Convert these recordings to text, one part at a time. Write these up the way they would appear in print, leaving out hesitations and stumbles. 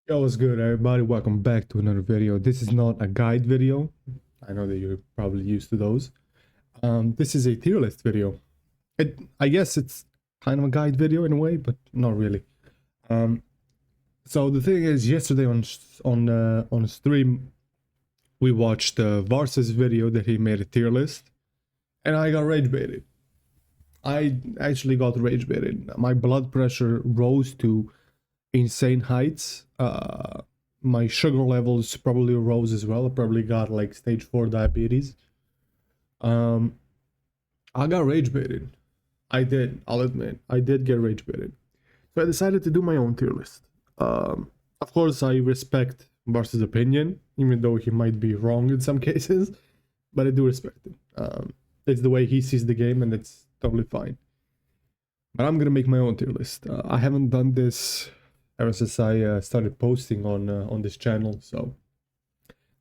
Yo, what's good, everybody? Welcome back to another video. This is not a guide video. I know that you're probably used to those. This is a tier list video. I guess it's kind of a guide video in a way, but not really. So the thing is, yesterday on stream, we watched Varsa's video that he made a tier list, and I got rage baited. I actually got rage baited. My blood pressure rose to insane heights. My sugar levels probably rose as well. I probably got like stage 4 diabetes. I got rage baited. I'll admit, I did get rage baited. So I decided to do my own tier list. Of course, I respect Barca's opinion, even though he might be wrong in some cases, but I do respect it. It's the way he sees the game, and it's totally fine. But I'm gonna make my own tier list. I haven't done this ever since I started posting on this channel, so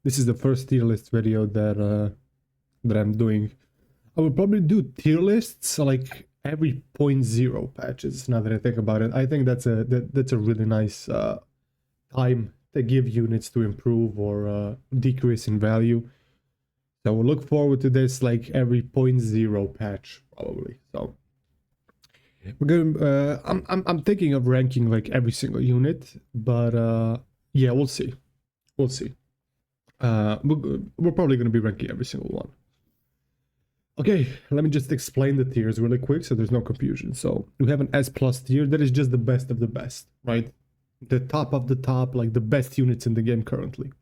this is the first tier list video that I'm doing. I would probably do tier lists like every 0.0 patches. Now that I think about it, I think that's a really nice time to give units to improve or decrease in value. So we'll look forward to this like every 0.0 patch probably. So we're gonna. I'm thinking of ranking like every single unit, but yeah, we'll see. We'll see. We're probably gonna be ranking every single one. Okay, let me just explain the tiers really quick so there's no confusion. So we have an S plus tier that is just the best of the best, right? The top of the top, like the best units in the game currently.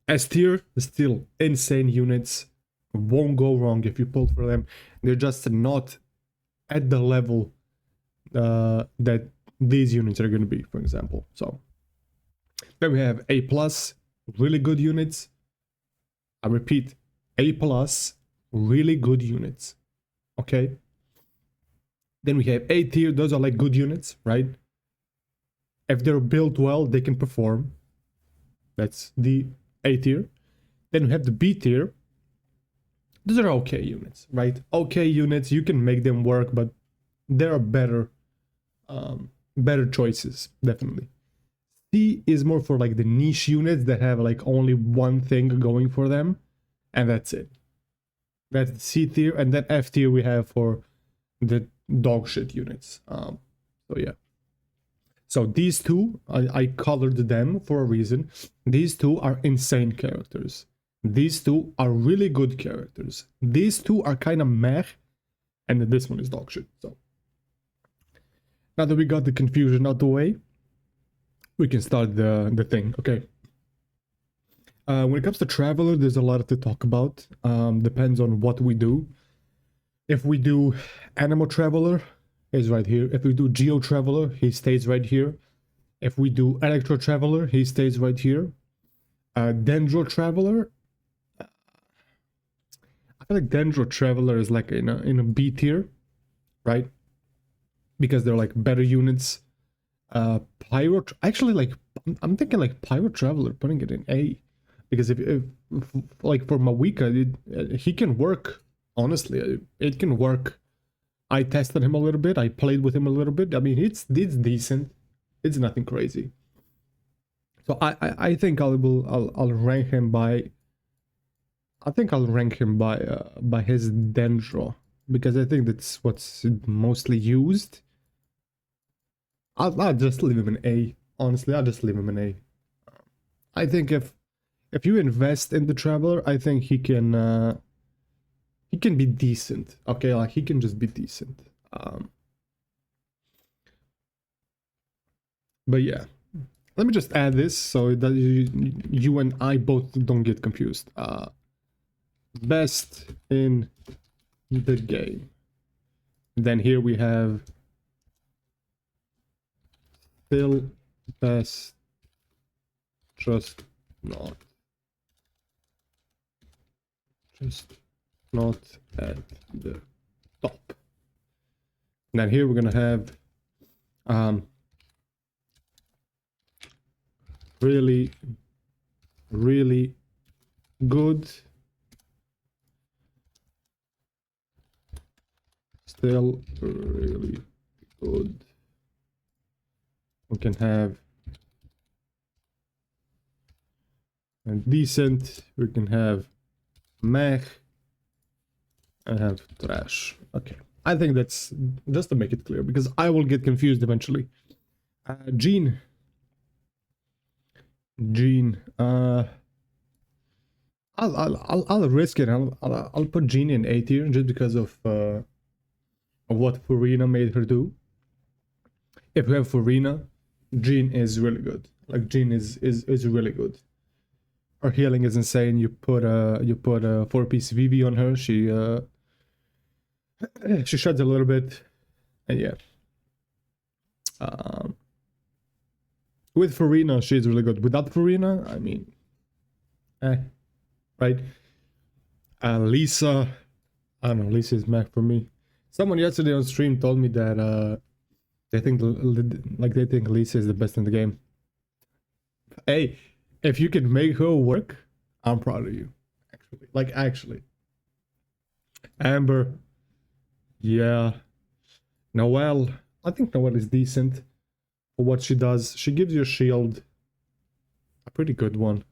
S tier is still insane units. Won't go wrong if you pull for them. They're just not at the level that these units are going to be, for example. So then we have A plus, really good units. I repeat, A plus, really good units. Okay. Then we have A tier. Those are like good units, right? If they're built well, they can perform. That's the A tier. Then we have the B tier. Those are okay units, right? Okay units, you can make them work, but there are better choices, definitely. C is more for like the niche units that have like only one thing going for them, and that's it. That's the C tier, and then F tier we have for the dog shit units. So yeah. So these two, I colored them for a reason. These two are insane characters. These two are really good characters. These two are kind of meh, and then this one is dog shit. So now that we got the confusion out the way, we can start the thing. Okay. When it comes to Traveler, there's a lot to talk about. Depends on what we do. If we do Animal Traveler, he's right here. If we do Geo Traveler, he stays right here. If we do Electro Traveler, he stays right here. Dendro Traveler, I feel like Dendro Traveler is like in a B tier, right? Because they're like better units. Pyro, actually, like I'm thinking like Pyro Traveler, putting it in A, because if like for Mawika, he can work. Honestly, it can work. I tested him a little bit. I played with him a little bit. I mean, it's decent. It's nothing crazy. So I think I'll rank him by. I think I'll rank him by his Dendro, because I think that's what's mostly used. I'll just leave him an A. Honestly, I'll just leave him an A. I think if you invest in the Traveler, I think he can be decent. Okay, like he can just be decent. But yeah, let me just add this so that you and I both don't get confused. Best in the game. Then here we have still best, just not at the top. And then here we're gonna have really good, still really good. We can have and decent. We can have mech and have trash. Okay, I think that's just to make it clear because I will get confused eventually. Jean. I'll risk it. I'll put Jean in A tier just because of what Furina made her do. If we have Furina, Jean is really good. Like Jean is really good. Her healing is insane. You put a 4-piece VV on her. She shreds a little bit, and yeah. With Furina, she's really good. Without Furina, I mean, right? Lisa, I don't know. Lisa is mech for me. Someone yesterday on stream told me that they think Lisa is the best in the game. Hey, if you can make her work, I'm proud of you. Actually. Amber, yeah. Noelle, I think Noelle is decent for what she does. She gives you a shield, a pretty good one.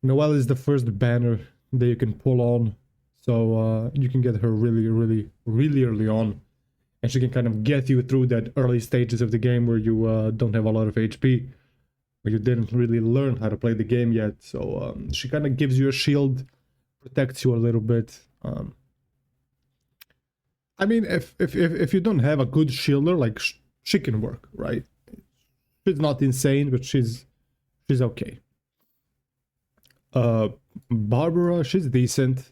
Noelle is the first banner that you can pull on, so you can get her really early on, and she can kind of get you through that early stages of the game where you don't have a lot of HP, where you didn't really learn how to play the game yet. So she kind of gives you a shield, protects you a little bit. I mean, if you don't have a good shielder, like she can work, right? She's not insane, but she's okay. Barbara, she's decent.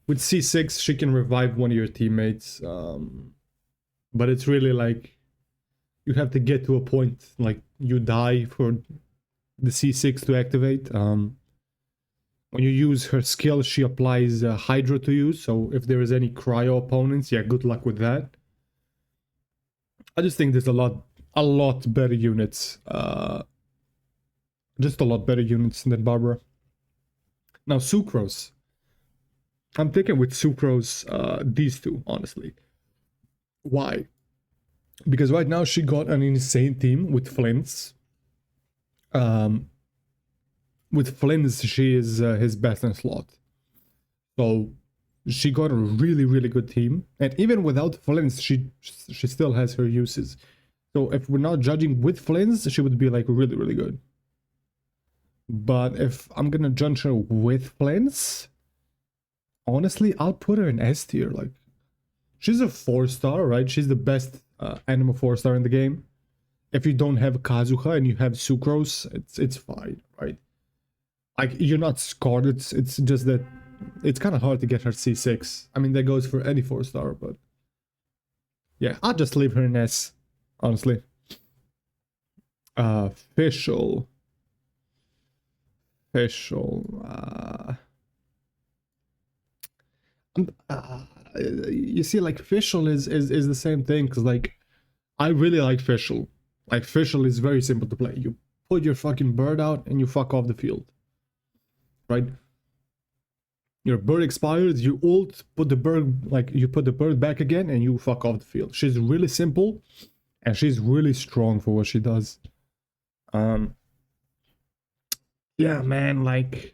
With C6, she can revive one of your teammates, but it's really like you have to get to a point like you die for the C6 to activate. When you use her skill, she applies Hydra to you, so if there is any cryo opponents, yeah, good luck with that. I just think there's a lot better units. Just a lot better units than Barbara. Now, Sucrose. I'm thinking with Sucrose, these two, honestly. Why? Because right now she got an insane team with Flints. With Flints, she is his best in slot. So she got a really good team. And even without Flints, she still has her uses. So if we're not judging with Flints, she would be like really good. But if I'm gonna judge her with Flints, honestly, I'll put her in S tier. Like, she's a 4-star, right? She's the best animal 4-star in the game. If you don't have Kazuha and you have Sucrose, it's fine, right? Like, you're not scarred. It's just that it's kind of hard to get her C6. I mean, that goes for any 4-star, but yeah, I'll just leave her in S, honestly. Fishl. You see, like, Fishl is the same thing, because, like, I really like Fishl. Like, Fishl is very simple to play. You put your fucking bird out and you fuck off the field, right? Your bird expires, you ult, put the bird, like, you put the bird back again and you fuck off the field. She's really simple and she's really strong for what she does. Yeah, man, like,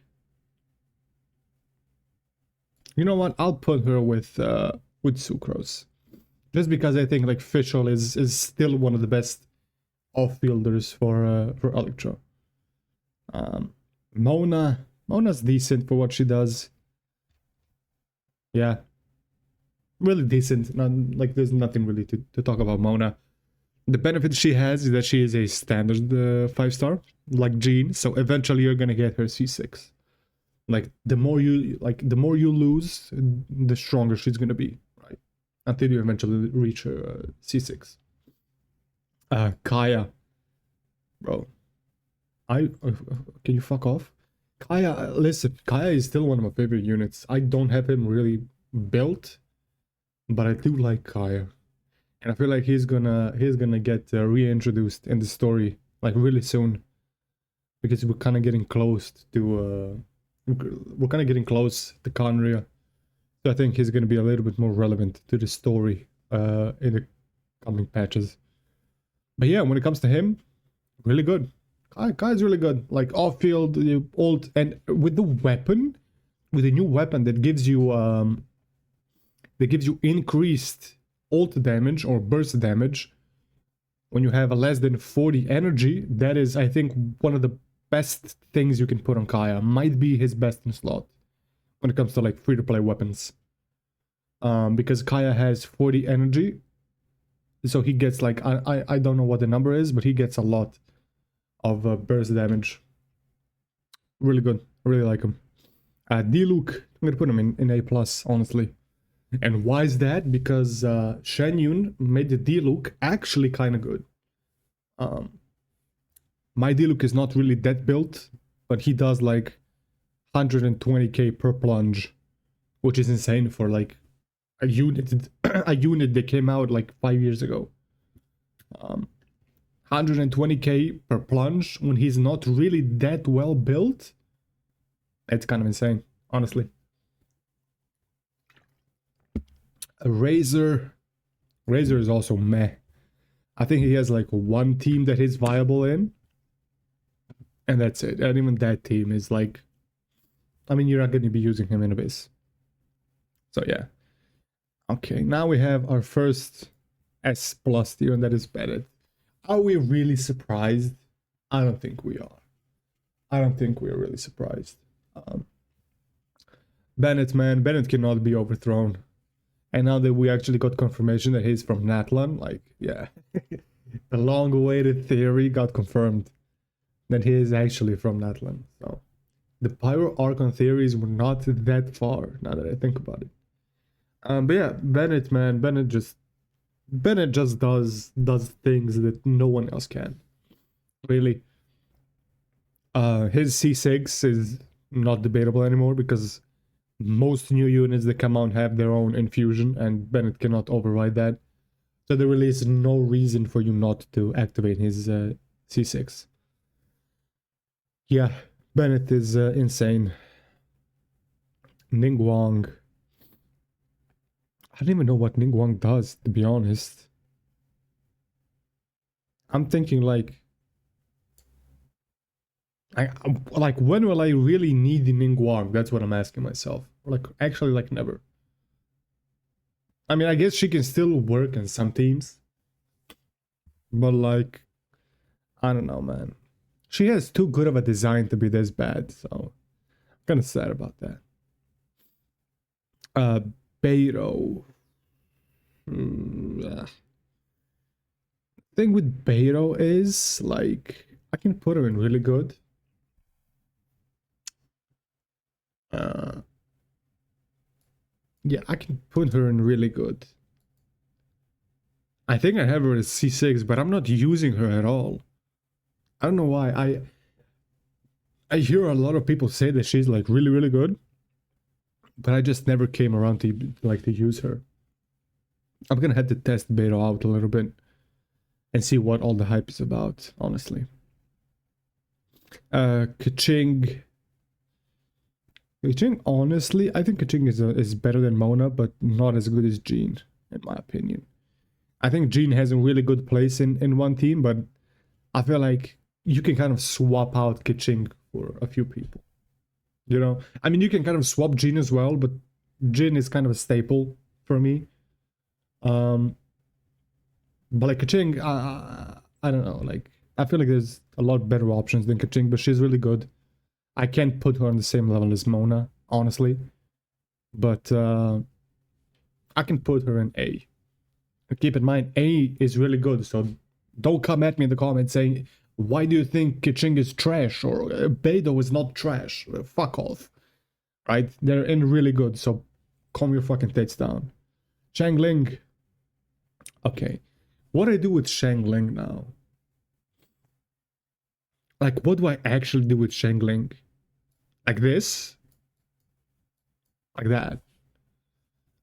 you know what? I'll put her with Sucrose, just because I think like Fishl is still one of the best off-fielders for Electro. Mona's decent for what she does. Yeah, really decent. Like, there's nothing really to talk about Mona. The benefit she has is that she is a standard 5-star, like Jean. So eventually you're gonna get her C6. Like, the more you lose, the stronger she's gonna be, right? Until you eventually reach her C6. Kaeya, bro. Can you fuck off? Kaeya, listen. Kaeya is still one of my favorite units. I don't have him really built, but I do like Kaeya. And I feel like he's gonna get reintroduced in the story like really soon, because we're kind of getting close to Conria. So I think he's gonna be a little bit more relevant to the story in the coming patches. But yeah, when it comes to him, really good. Kaeya's really good. Like off-field, ult, and with the weapon, with a new weapon that gives you increased ult damage or burst damage when you have a less than 40 energy. That is, I think, one of the best things you can put on Kaeya. Might be his best in slot when it comes to like free-to-play weapons. Because Kaeya has 40 energy, so he gets like, I don't know what the number is, but he gets a lot of burst damage. Really good. I really like him. Diluc, I'm gonna put him in A+, honestly. And why is that? Because Xiangling made the Diluc actually kind of good. My Diluc is not really that built, but he does like 120k per plunge, which is insane for like a unit that came out like 5 years ago. 120k per plunge when he's not really that well built. It's kind of insane, honestly. A Razor is also meh. I think he has like one team that he's viable in, and that's it. And even that team is like, I mean, you're not going to be using him in a base. So yeah. Okay, now we have our first S+ tier, and that is Bennett. Are we really surprised? I don't think we are. I don't think we're really surprised. Bennett, man, Bennett cannot be overthrown. And now that we actually got confirmation that he's from Natlan, like, yeah. The long-awaited theory got confirmed that he is actually from Natlan. So the Pyro Archon theories were not that far, now that I think about it. But yeah, Bennett, man, Bennett just does things that no one else can. Really. His C6 is not debatable anymore because most new units that come out have their own infusion, and Bennett cannot override that. So there really is no reason for you not to activate his C6. Yeah, Bennett is insane. Nigguang. I don't even know what Nigguang does, to be honest. I'm thinking like when will I really need the Nigguang? That's what I'm asking myself. Like, actually, like, never. I mean, I guess she can still work in some teams. But, like, I don't know, man. She has too good of a design to be this bad, so I'm kind of sad about that. Beidou. Thing with Beidou is, like, I can put her in really good. Yeah, I can put her in really good. I think I have her as C6, but I'm not using her at all. I don't know why. I hear a lot of people say that she's like really, really good, but I just never came around to like to use her. I'm gonna have to test Beidou out a little bit and see what all the hype is about, honestly. Keqing. Keqing, honestly, I think Keqing is better than Mona, but not as good as Jean, in my opinion. I think Jean has a really good place in one team, but I feel like you can kind of swap out Keqing for a few people. You know? I mean, you can kind of swap Jean as well, but Jean is kind of a staple for me. But like Keqing, I don't know, like, I feel like there's a lot better options than Keqing, but she's really good. I can't put her on the same level as Mona, honestly. But I can put her in A. But keep in mind, A is really good, so don't come at me in the comments saying, why do you think Keqing is trash, or Beidou is not trash? Fuck off. Right? They're in really good, so calm your fucking tits down. Xiangling. Okay. What do I do with Xiangling now? Like, what do I actually do with Xiangling? Like this? Like that?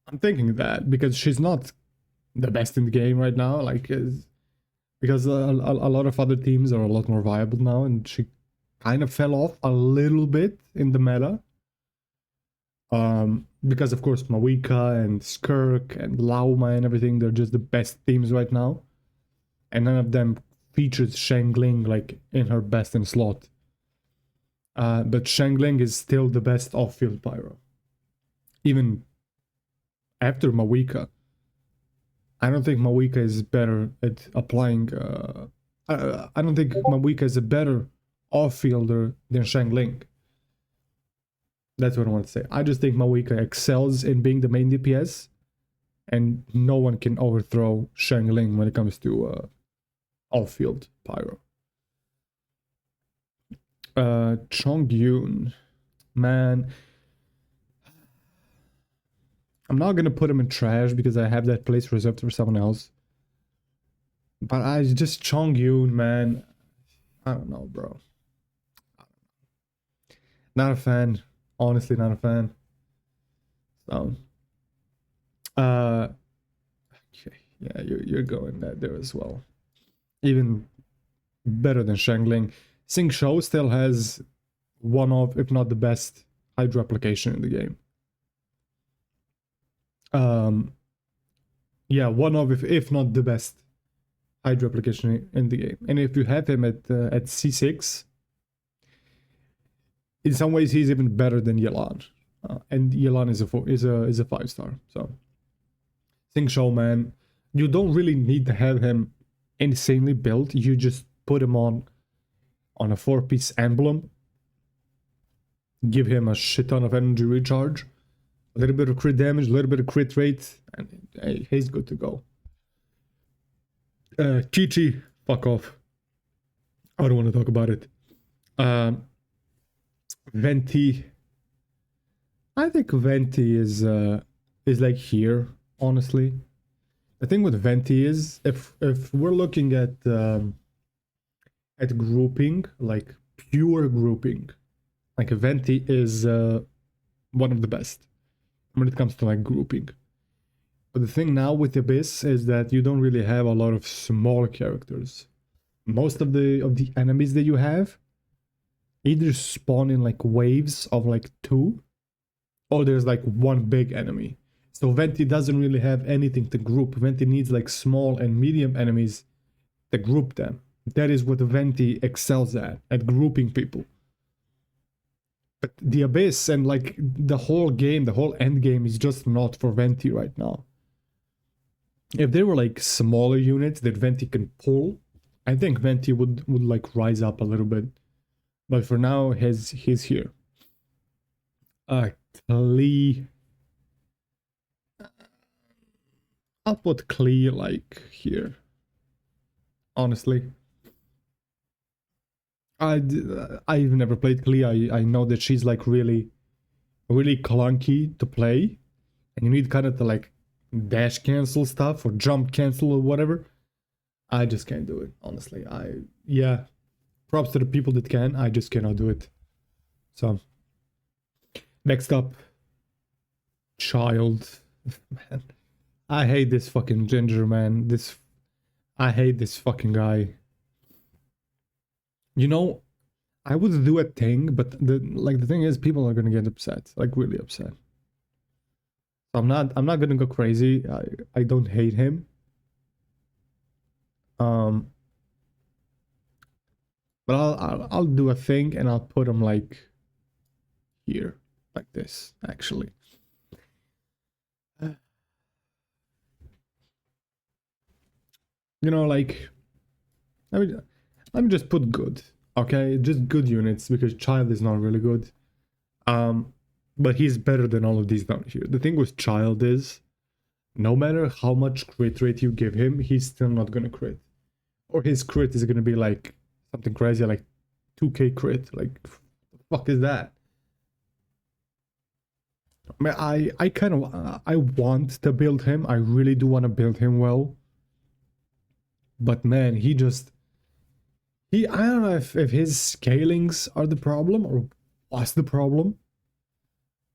I'm thinking that, because she's not the best in the game right now, like, because a lot of other teams are a lot more viable now, and she kind of fell off a little bit in the meta. Because of course Mawika and Skirk and Lauma and everything, they're just the best teams right now. And none of them features Xiangling like in her best in slot. But Xiangling is still the best off-field pyro. Even after Mawika. I don't think Mawika is better at applying... I don't think Mawika is a better off-fielder than Xiangling. That's what I want to say. I just think Mawika excels in being the main DPS, and no one can overthrow Xiangling when it comes to off-field pyro. Chongyun, man, I'm not gonna put him in trash because I have that place reserved for someone else. But I just Chongyun, man, I don't know, bro. Not a fan. Honestly, not a fan. So, okay, yeah, you're going there as well. Even better than Xiangling. Xingqiu still has one of, if not the best, Hydro application in the game. Yeah, one of, if not the best Hydro application in the game. And if you have him at C6, in some ways he's even better than Yelan. And Yelan is a 5-star. So Xingqiu, man, you don't really need to have him insanely built. You just put him on a 4-piece emblem, give him a shit ton of energy recharge, a little bit of crit damage, a little bit of crit rate, and hey, he's good to go. Qiqi, fuck off. I don't want to talk about it. Venti. I think Venti is like here, honestly. The thing with Venti is if we're looking at grouping, like pure grouping, like Venti is one of the best when it comes to like grouping. But the thing now with Abyss is that you don't really have a lot of small characters. Most of the enemies that you have either spawn in like waves of like 2, or there's like one big enemy. So Venti doesn't really have anything to group. Venti needs like small and medium enemies to group them. That is what Venti excels at grouping people. But the Abyss and like the whole game, the whole end game is just not for Venti right now. If there were like smaller units that Venti can pull, I think Venti would like rise up a little bit. But for now, he's here. Klee. I'll put Klee like here. Honestly. I've never played Klee. I know that she's like really clunky to play. And you need kind of to like dash cancel stuff or jump cancel or whatever. I just can't do it, honestly. Yeah. Props to the people that can. I just cannot do it. So, next up, Childe. Man, I hate this fucking ginger, man. I hate this fucking guy. You know, I would do a thing, but the thing is, people are gonna get upset, like really upset. I'm not gonna go crazy. I don't hate him. But I'll do a thing and I'll put him like here, like this, actually. You know, like, let me just put good, okay? Just good units, because Childe is not really good. But he's better than all of these down here. The thing with Childe is, no matter how much crit rate you give him, he's still not gonna crit. Or his crit is gonna be like something crazy, like 2k crit. Like, the fuck is that? I mean, I kind of, I want to build him. I really do want to build him well. But man, I don't know if his scalings are the problem or what's the problem.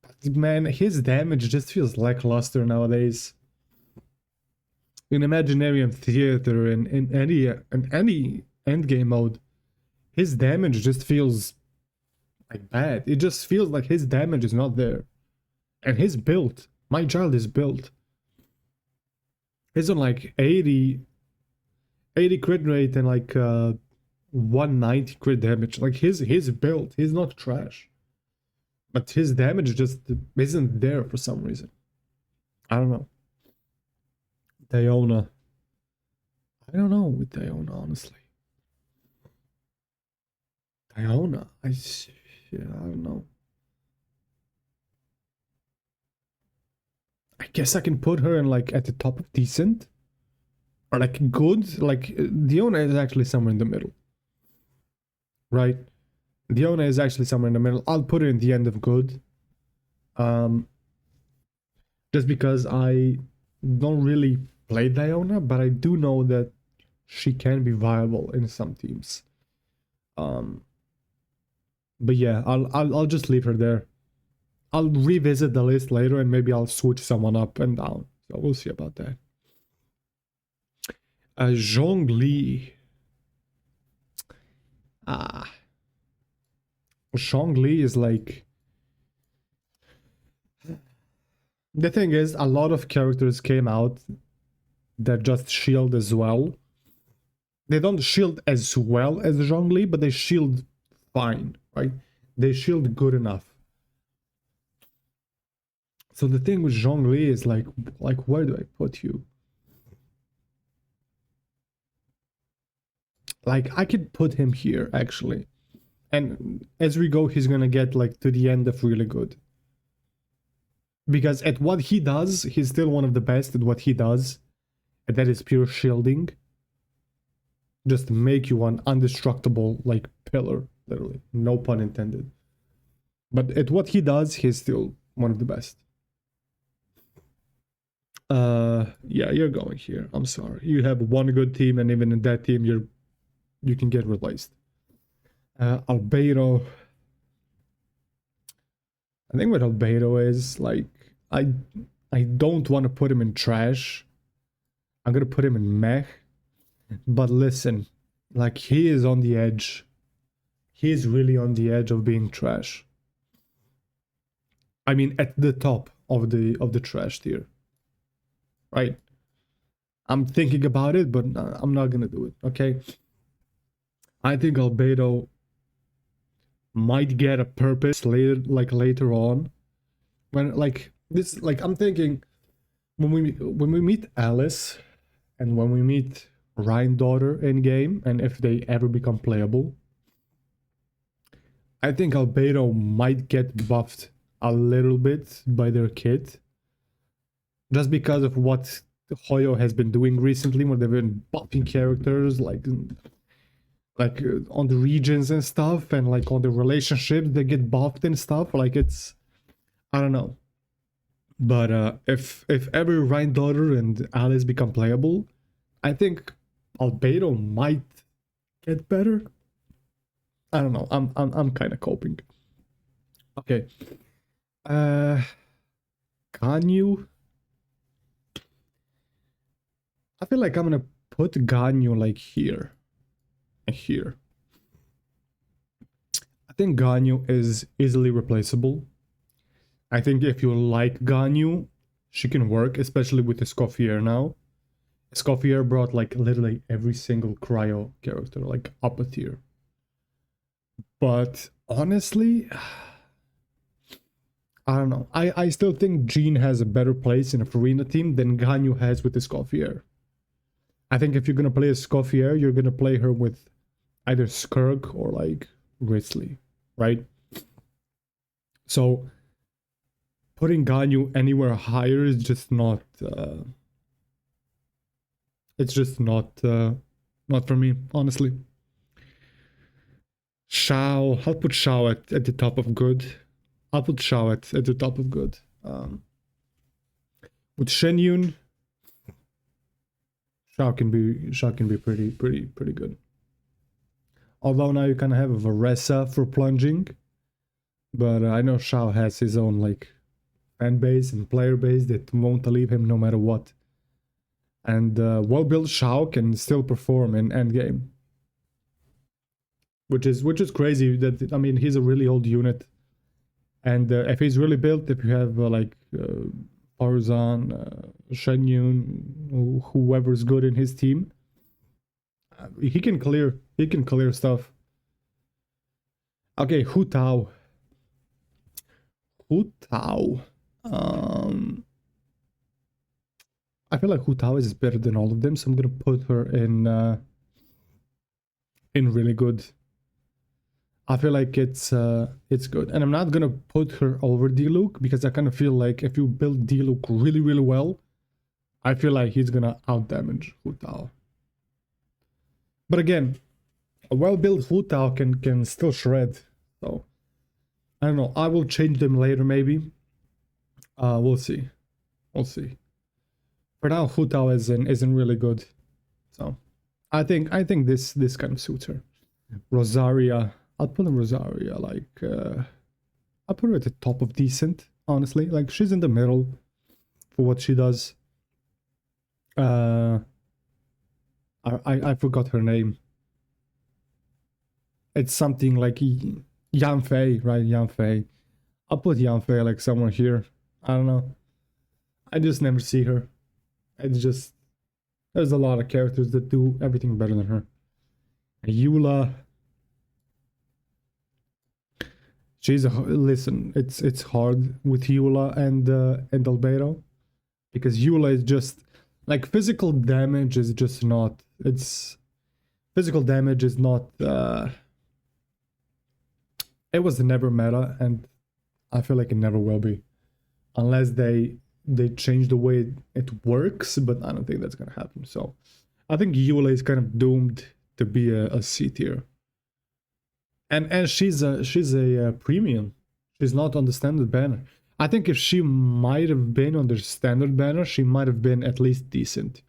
But man, his damage just feels lackluster nowadays. In Imaginarium Theater and in any endgame mode, his damage just feels like bad. It just feels like his damage is not there. And his build, my Childe is built. He's on like 80 80 crit rate and like 190 crit damage. Like his build, he's not trash. But his damage just isn't there for some reason. I don't know. Diona. I don't know with Diona, honestly. Diona. I don't know. I guess I can put her in like at the top of decent. Or like good. Like Diona is actually somewhere in the middle. Right? Diona is actually somewhere in the middle. I'll put her in the end of good. Just because I don't really play Diona, but I do know that she can be viable in some teams. But yeah, I'll just leave her there. I'll revisit the list later and maybe I'll switch someone up and down. So we'll see about that. Zhongli. Zhongli is like... The thing is, a lot of characters came out that just shield as well. They don't shield as well as Zhongli, but they shield fine, right? They shield good enough. So the thing with Zhongli is like where do I put you? Like I could put him here actually. And as we go, he's gonna get like to the end of really good. Because at what he does, he's still one of the best at what he does. And that is pure shielding. Just make you an indestructible like pillar, literally. No pun intended. But at what he does, he's still one of the best. Yeah, you're going here. I'm sorry. You have one good team, and even in that team, you can get replaced. Albedo. I think what Albedo is like, I don't want to put him in trash. I'm gonna put him in meh. But listen, like he is on the edge. He's really on the edge of being trash. I mean, at the top of the trash tier. Right? I'm thinking about it, but I'm not gonna do it. Okay. I think Albedo might get a purpose later on. When I'm thinking when we meet Alice and when we meet Ryan daughter in game, and if they ever become playable, I think Albedo might get buffed a little bit by their kid. Just because of what Hoyo has been doing recently, when they've been buffing characters like on the regions and stuff, and like on the relationships they get buffed and stuff. Like it's, I don't know. But if ever Ryan daughter and Alice become playable, I think Albedo might get better. I don't know. I'm kind of coping. Okay. Ganyu. I feel like I'm gonna put Ganyu like here. Here. I think Ganyu is easily replaceable. I think if you like Ganyu, she can work, especially with Escoffier now. Escoffier brought like literally every single cryo character like up a tier. But honestly, I don't know. I still think Jean has a better place in a Farina team than Ganyu has with Escoffier. I think if you're gonna play Escoffier, you're gonna play her with either Skirk or like Risley, right? So putting Ganyu anywhere higher is just not it's just not for me, honestly. Xiao, I'll put Xiao at the top of good. I'll put Xiao at the top of good. With Shenyun, Xiao can be pretty good. Although now you kind of have a Varesa for plunging, but I know Xiao has his own like fan base and player base that won't leave him no matter what. And well-built Xiao can still perform in endgame, which is crazy. That I mean, he's a really old unit, and if he's really built, if you have like Farzan, Shenyun, whoever's good in his team, he can clear stuff. Okay, Hutao. I feel like Hutao is better than all of them, so I'm gonna put her in really good. I feel like it's good, and I'm not gonna put her over Diluc because I kind of feel like if you build Diluc really well, I feel like he's gonna out damage Hutao. But again, a well-built Hutao can still shred. So I don't know. I will change them later maybe. We'll see. For now, Hutao isn't really good. So I think this kind of suits her. Rosaria. I'll put Rosaria like I'll put her at the top of decent, honestly. Like she's in the middle for what she does. I forgot her name. It's something like Yanfei, right? Yanfei. I'll put Yanfei like somewhere here. I don't know. I just never see her. It's just there's a lot of characters that do everything better than her. Eula. Listen, it's hard with Eula and Albedo because Eula is just like physical damage is just not. Physical damage is not. It was never meta, and I feel like it never will be, unless they change the way it works. But I don't think that's gonna happen. So I think Eula is kind of doomed to be a C tier. And she's a premium. She's not on the standard banner. I think if she might have been on the standard banner, she might have been at least decent,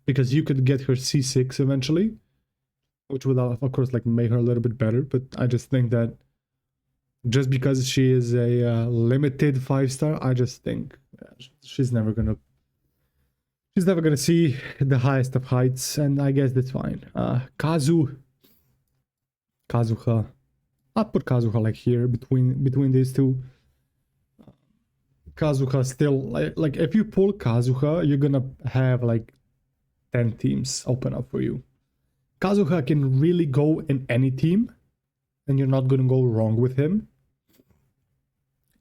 because you could get her C6 eventually, which would of course like make her a little bit better. But I just think that just because she is a limited 5-star, I just think she's never gonna see the highest of heights, and I guess that's fine. Kazuha. I'll put Kazuha like here between these two. Kazuha still like if you pull Kazuha, you're gonna have like 10 teams open up for you. Kazuha can really go in any team, and you're not gonna go wrong with him.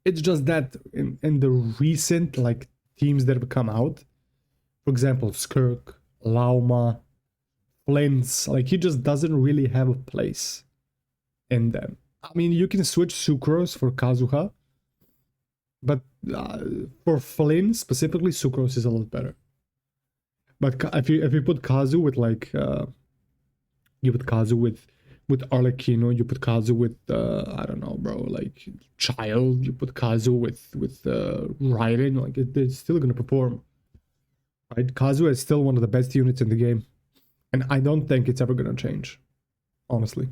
It's just that in the recent like teams that have come out, for example, Skirk, Lauma, Flins, like he just doesn't really have a place in them. I mean, you can switch Sucrose for Kazuha, but for Flynn specifically, Sucrose is a lot better. But if you put Kazu with like you put Kazu with Arlecchino, you put Kazu with I don't know, bro, like Childe, you put Kazu with Raiden, like it's still gonna perform, right? Kazu is still one of the best units in the game, and I don't think it's ever gonna change, honestly.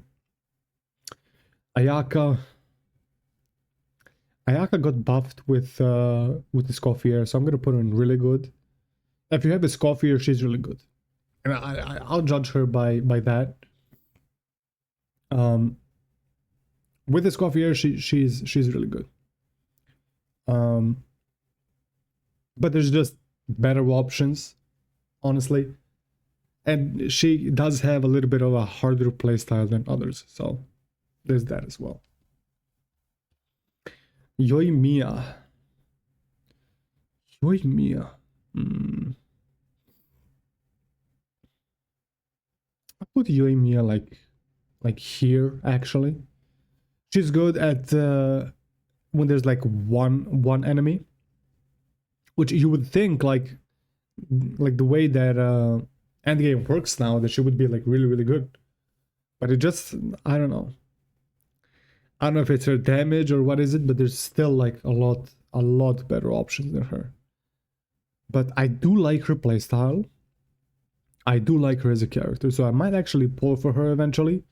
Ayaka got buffed with the Scoffier, so I'm gonna put her in really good. If you have a Scoffier, she's really good, and I'll judge her by that. With the Scoffier, she's really good. But there's just better options, honestly, and she does have a little bit of a harder playstyle than others, so there's that as well. Yoimiya. I put Yoimiya like here actually. She's good at when there's like one enemy, which you would think like the way that endgame works now, that she would be like really good, but it just I don't know if it's her damage or what is it, but there's still like a lot better options than her. But I do like her playstyle. I do like her as a character, so I might actually pull for her eventually.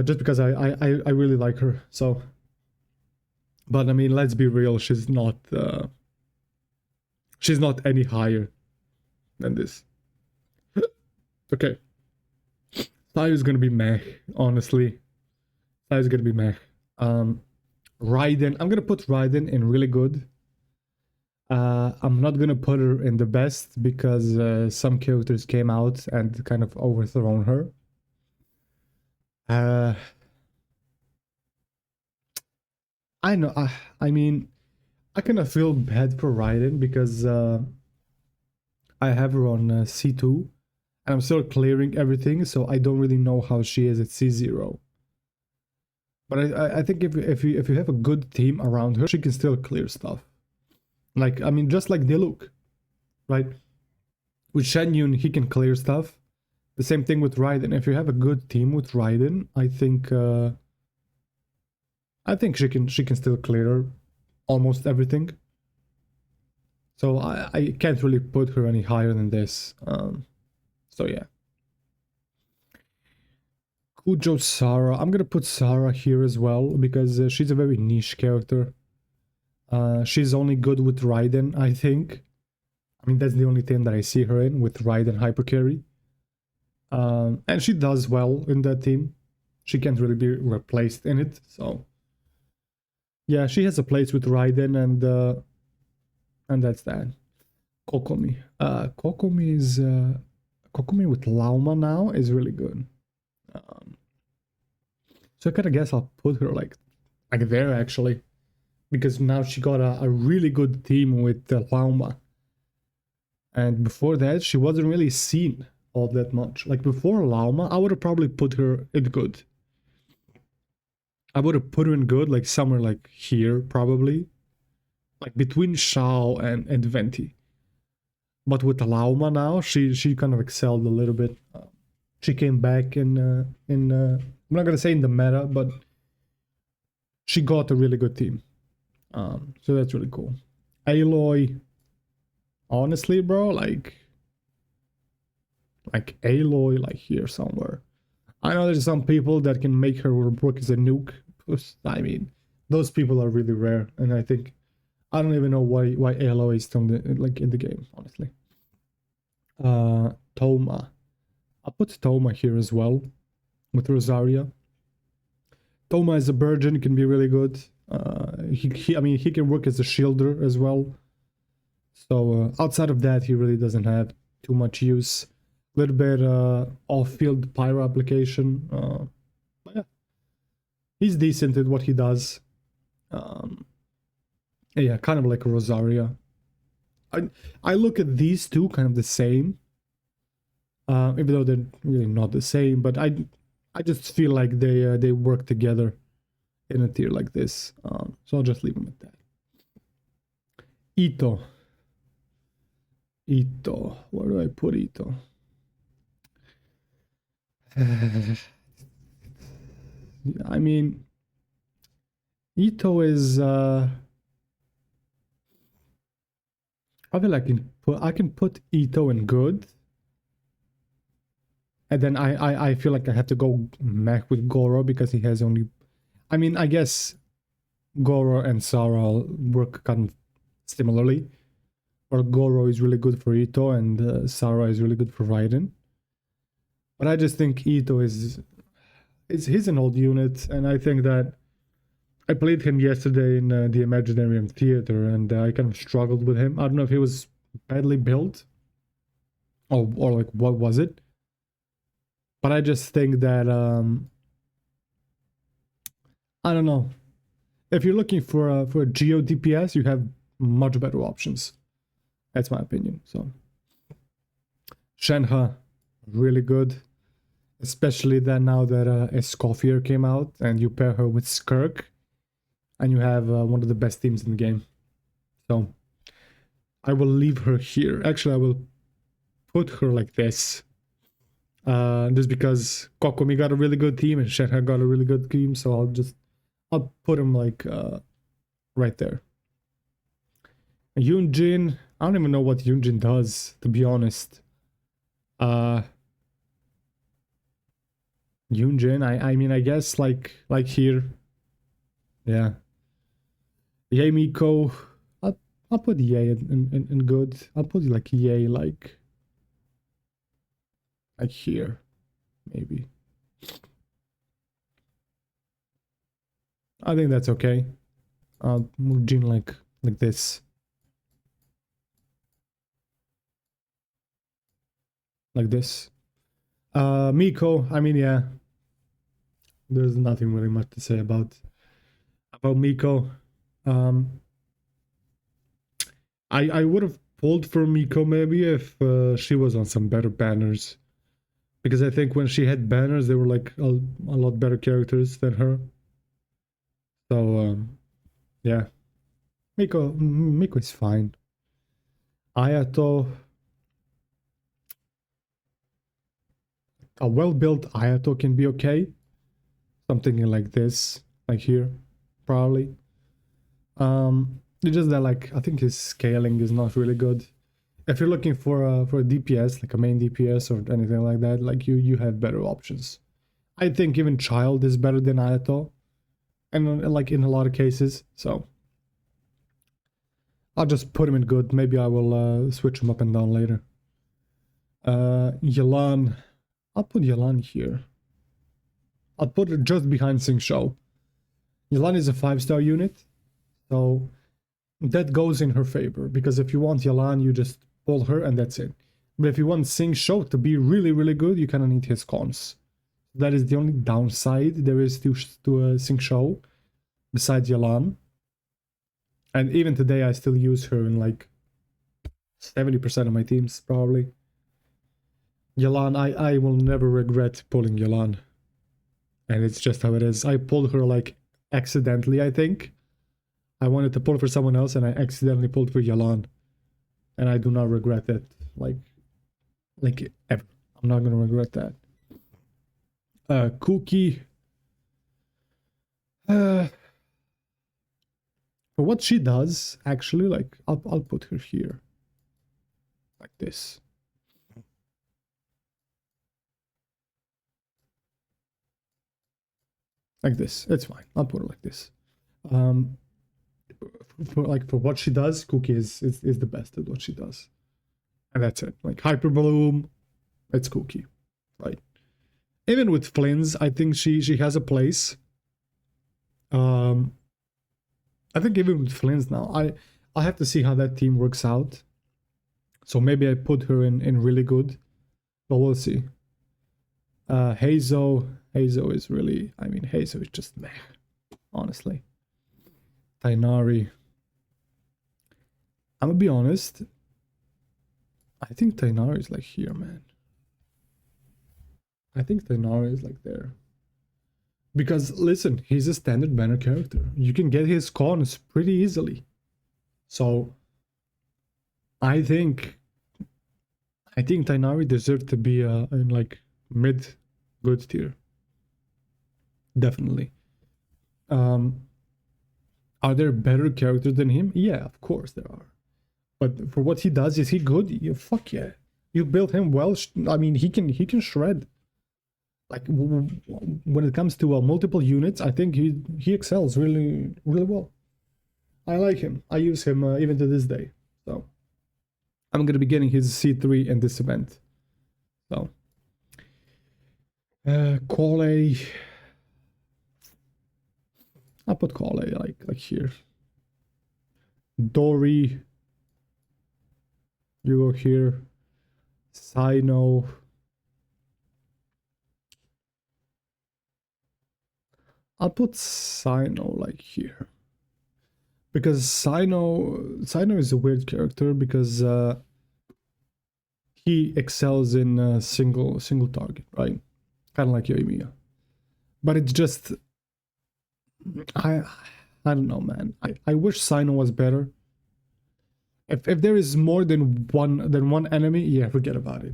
Just because I really like her. So, but I mean, let's be real, she's not any higher than this. Okay. Xiao's gonna be meh, honestly. Xiao's gonna be meh. Raiden, I'm gonna put Raiden in really good. I'm not gonna put her in the best because some characters came out and kind of overthrown her. I know. I mean, I kind of feel bad for Raiden because I have her on C2 and I'm still clearing everything, so I don't really know how she is at C0. But I think if you have a good team around her, she can still clear stuff. Like, I mean, just like Diluc, right? With Chongyun, he can clear stuff. The same thing with Raiden. If you have a good team with Raiden, I think she can still clear almost everything. So I can't really put her any higher than this. So yeah. Kujou Sara. I'm gonna put Sara here as well because she's a very niche character. She's only good with Raiden, I think. I mean, that's the only thing that I see her in, with Raiden Hypercarry. And she does well in that team. She can't really be replaced in it, so... Yeah, she has a place with Raiden, and that's that. Kokomi. Kokomi is... Kokomi with Lauma now is really good. So I kind of guess I'll put her like there, actually. Because now she got a really good team with Lauma. And before that, she wasn't really seen all that much. Like before Lauma, I would have probably put her in good. I would have put her in good, like somewhere like here, probably. Like between Xiao and Venti. But with Lauma now, she kind of excelled a little bit. She came back in I'm not gonna say in the meta, but she got a really good team. So that's really cool. Aloy, honestly, bro, like Aloy, like here somewhere. I know there's some people that can make her work as a nuke. I mean, those people are really rare, and I think I don't even know why Aloy is still like in the game, honestly. Toma. I'll put Toma here as well with Rosaria. Toma is a virgin, can be really good. I mean, he can work as a shielder as well. So outside of that, he really doesn't have too much use. A little bit off-field pyro application. But yeah, he's decent at what he does. Yeah, kind of like Rosaria. I look at these two kind of the same, even though they're really not the same. But I just feel like they work together in a tier like this. So I'll just leave them at that. Itto. Where do I put Itto? I mean, Itto is I feel like I can put Itto in good, and then I feel like I have to go mech with Goro because he has only. I mean, I guess Goro and Sara work kind of similarly, or Goro is really good for Itto and Sara is really good for Raiden. But I just think Itto he's an old unit, and I think that I played him yesterday in the Imaginarium Theater, and I kind of struggled with him. I don't know if he was badly built, or like what was it. But I just think that I don't know. If you're looking for a Geo DPS, you have much better options. That's my opinion. So Shenhe, really good. Especially that now that Escoffier came out and you pair her with Skirk, and you have one of the best teams in the game. So I will leave her here. Actually, I will put her like this. Just because Kokomi got a really good team and Shenhe got a really good team, so I'll put him like right there. Yunjin, I don't even know what Yunjin does, to be honest. Yunjin, I mean, I guess like here. Yeah. Yae Miko, I'll put Yae in good. I'll put like Yae like here, maybe. I think that's okay. I'll move Jin like this. like this. Miko, I mean, yeah, there's nothing really much to say about Miko. I would have pulled for Miko maybe if she was on some better banners, because I think when she had banners they were like a lot better characters than her. So yeah, Miko is fine. Ayato, a well-built Ayato can be okay. Something like this, like here, probably. It's just that, like, I think his scaling is not really good. If you're looking for a DPS, like a main DPS or anything like that, like you have better options. I think even Childe is better than Ayato, and like in a lot of cases. So I'll just put him in good. Maybe I will switch him up and down later. Yelan, I'll put Yelan here. I'll put it just behind Xingqiu. Yelan is a 5-star unit, so that goes in her favor, because if you want Yelan, you just pull her and that's it. But if you want Xingqiu to be really, really good, you kind of need his cons. That is the only downside there is to Xingqiu, besides Yelan. And even today, I still use her in like 70% of my teams, probably. Yelan, I will never regret pulling Yelan. And it's just how it is. I pulled her like accidentally, I think. I wanted to pull for someone else and I accidentally pulled for Yelan. And I do not regret it. Like ever. I'm not gonna regret that. Kuki. For what she does, actually, like I'll put her here. Like this. Like this. It's fine. I'll put her like this. For what she does, Kuki is the best at what she does. And that's it. Like Hyper Bloom, it's Kuki. Right. Even with Flynn's, I think she has a place. I think even with Flynn's now, I have to see how that team works out. So maybe I put her in really good. But we'll see. Heizo is really, I mean, Heizo is just meh, honestly. Tighnari. I'm gonna be honest. I think Tighnari is like here, man. I think Tighnari is like there. Because, listen, he's a standard banner character. You can get his cons pretty easily. So, I think Tighnari deserves to be in like mid good tier. Definitely. Are there better characters than him? Yeah, of course there are. But for what he does, is he good? Yeah, fuck yeah. You build him well. I mean, he can shred. Like when it comes to multiple units, I think he excels really well. I like him. I use him even to this day. So I'm gonna be getting his C3 in this event. So Klee. I'll put Klee like here. Dory. You go here. Sino. I'll put Sino like here. Because Sino is a weird character because he excels in single target, right? Kind of like Yae Miko. But it's just I don't know, man. I wish Sino was better. If there is more than one enemy, yeah, forget about it.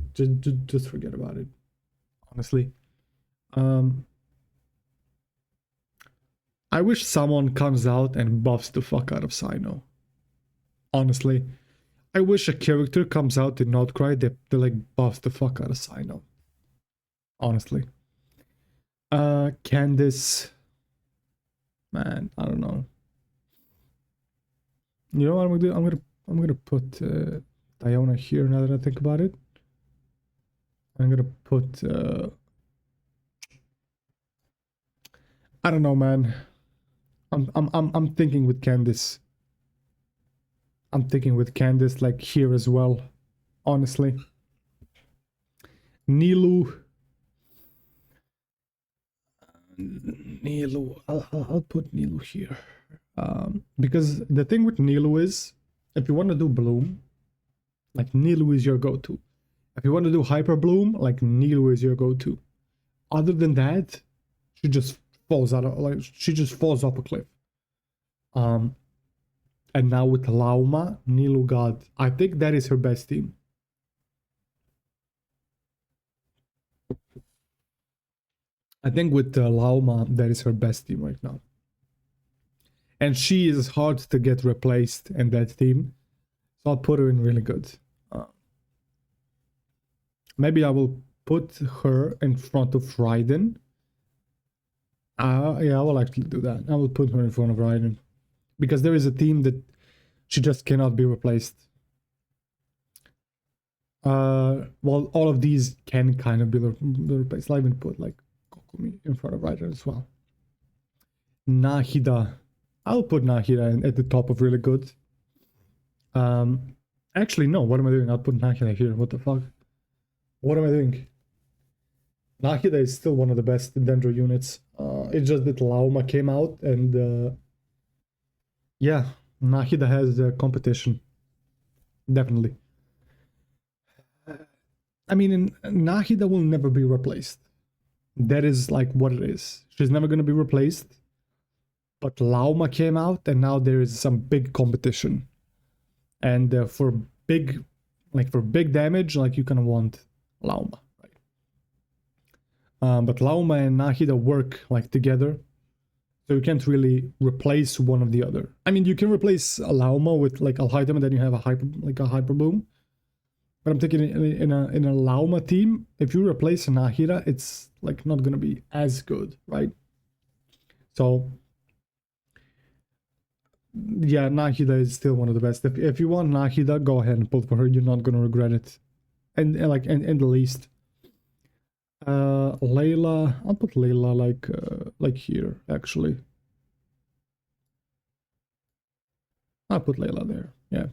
Just forget about it. Honestly. I wish someone comes out and buffs the fuck out of Sino. Honestly. I wish a character comes out in Outcry that like buffs the fuck out of Sino. Honestly. Candice. Man, I don't know. You know what I'm gonna do? I'm gonna put Diona here now that I think about it. I'm gonna put I don't know, man. I'm thinking with Candice. I'm thinking with Candice like here as well. Honestly. Nilou. I'll put Nilou here. Because the thing with Nilou is, if you want to do Bloom, like Nilou is your go-to. If you want to do Hyper Bloom, like Nilou is your go-to. Other than that, she just falls out of, like, she just falls off a cliff. And now with Lauma, Nilou got, I think that is her best team. I think with Lauma, that is her best team right now. And she is hard to get replaced in that team. So I'll put her in really good. Maybe I will put her in front of Raiden. Yeah, I will actually do that. I will put her in front of Raiden. Because there is a team that she just cannot be replaced. Well, all of these can kind of be replaced. I'll even put like Kokumi in front of Raiden as well. Nahida. I'll put Nahida at the top of really good. Actually, no. What am I doing? I'll put Nahida here. What the fuck? What am I doing? Nahida is still one of the best Dendro units. It's just that Lauma came out and yeah, Nahida has competition. Definitely. I mean, Nahida will never be replaced. That is like what it is. She's never going to be replaced. But Lauma came out and now there is some big competition. And for big damage, like you kind of want Lauma, right? But Lauma and Nahida work like together, so you can't really replace one of the other. I mean, you can replace a Lauma with like I'll hide them and then you have a hyper boom. But I'm thinking in a Lauma team, if you replace a Nahida, it's like not gonna be as good, right? So yeah, Nahida is still one of the best. If you want Nahida, go ahead and pull for her. You're not gonna regret it. And like in the least. Layla, I'll put Layla like here actually. I'll put Layla there. Yeah.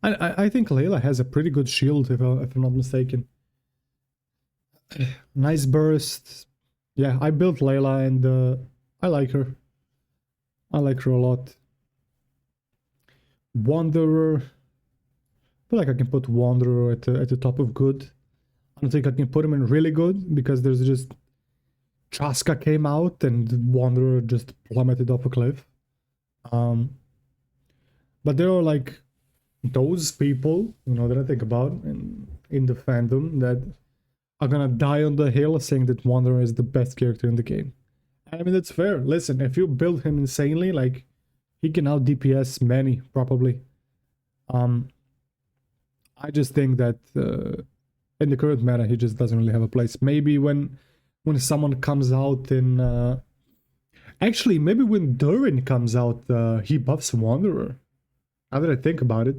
I think Layla has a pretty good shield if I'm not mistaken. Nice burst. Yeah, I built Layla and I like her. I like her a lot. Wanderer. I feel like I can put Wanderer at the top of good. I don't think I can put him in really good because there's just Chaska came out and Wanderer just plummeted off a cliff. But there are like those people, you know, that I think about in the fandom that are gonna die on the hill saying that Wanderer is the best character in the game. I mean, that's fair. Listen, if you build him insanely, like, he can out DPS many, probably. I just think that in the current meta, he just doesn't really have a place. Maybe when someone comes out in... actually, maybe when Durin comes out, he buffs Wanderer. Now that I think about it.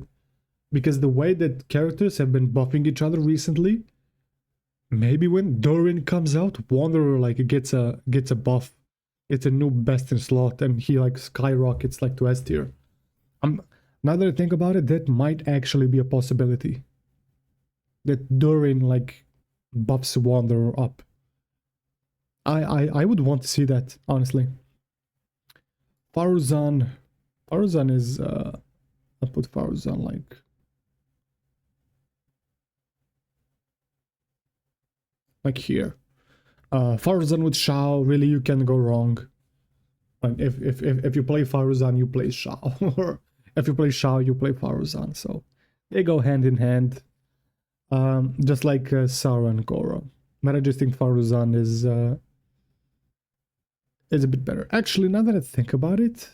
Because the way that characters have been buffing each other recently, maybe when Durin comes out, Wanderer like gets a buff. It's a new best in slot and he like skyrockets like to S tier. Now that I think about it, that might actually be a possibility. That Durin like buffs Wanderer up. I would want to see that, honestly. Faruzan is I'll put Faruzan like here. Faruzan with Xiao, really you can go wrong. And if you play Faruzan, you play Xiao. Or if you play Xiao, you play Faruzan. So they go hand in hand. Just like Sara and Goro. But I just think Faruzan is a bit better. Actually, now that I think about it...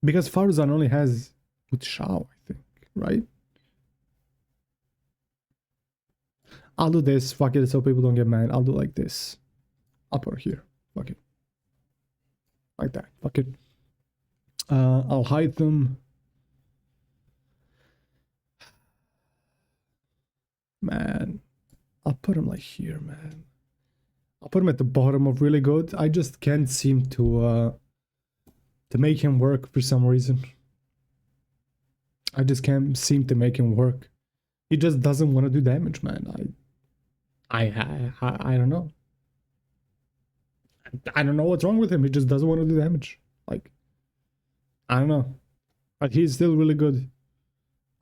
Because Faruzan only has with Xiao, I think, right? I'll do this, fuck it, so people don't get mad. I'll do like this. Up or here. Fuck it. Like that. Fuck it. I'll hide them. Man. I'll put him like here, man. I'll put him at the bottom of really good. I just can't seem to make him work for some reason. I just can't seem to make him work. He just doesn't want to do damage, man. I don't know. I don't know what's wrong with him. He just doesn't want to do damage. Like, I don't know. But he's still really good.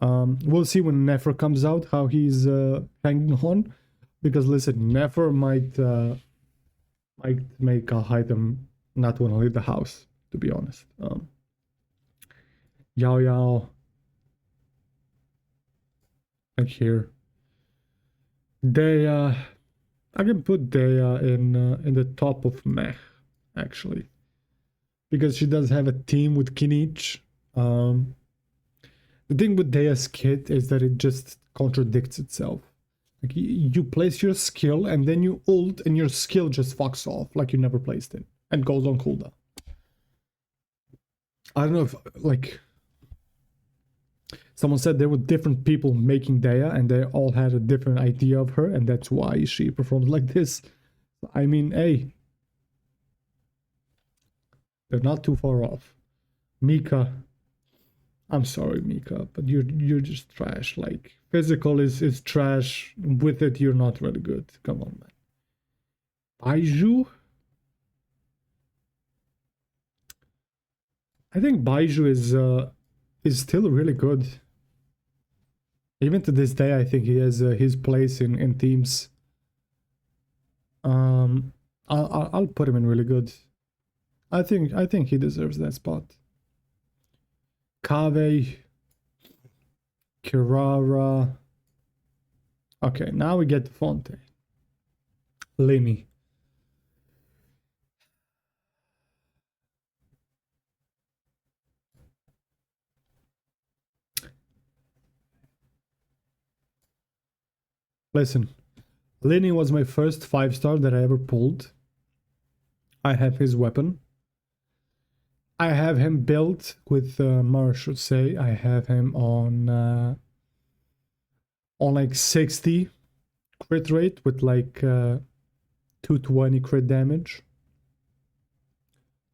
We'll see when Nefer comes out how he's hanging on. Because listen, Nefer might make a Hytem not want to leave the house, to be honest. Yao Yao. Like here. Deya. I can put Deya in the top of Mech, actually. Because she does have a team with Kinich. The thing with Deya's kit is that it just contradicts itself. Like you place your skill and then you ult and your skill just fucks off like you never placed it and goes on cooldown. I don't know if like someone said there were different people making Deya and they all had a different idea of her and that's why she performed like this. I mean, hey, they're not too far off. Mika, I'm sorry, Mika, but you're just trash. Like physical is trash. With it, you're not really good. Come on, man. Beidou. I think Beidou is still really good. Even to this day, I think he has his place in teams. I'll put him in really good. I think he deserves that spot. Kaveh, Kirara. Okay, now we get Fonte. Lini. Listen, Lini was my first 5-star that I ever pulled. I have his weapon. I have him built with Mara should say. I have him on like 60 crit rate with like 220 crit damage.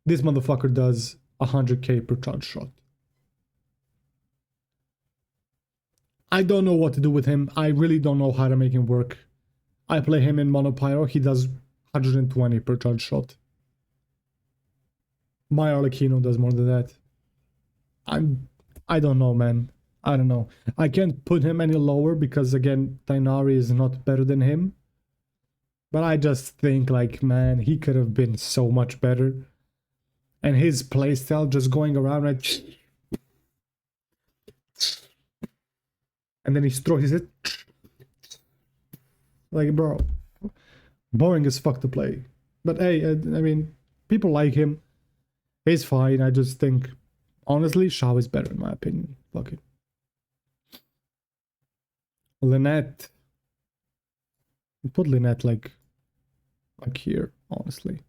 This motherfucker does 100k per charge shot. I don't know what to do with him. I really don't know how to make him work. I play him in Monopyro. He does 120 per charge shot. My Arlecchino does more than that. I don't know, man. I don't know. I can't put him any lower because, again, Tainari is not better than him. But I just think, like, man, he could have been so much better. And his playstyle just going around, right? And then he throws it. Like, bro. Boring as fuck to play. But hey, I mean, people like him. He's fine. I just think, honestly, Xiao is better in my opinion. Fuck it. Lynette. Put Lynette like here, honestly.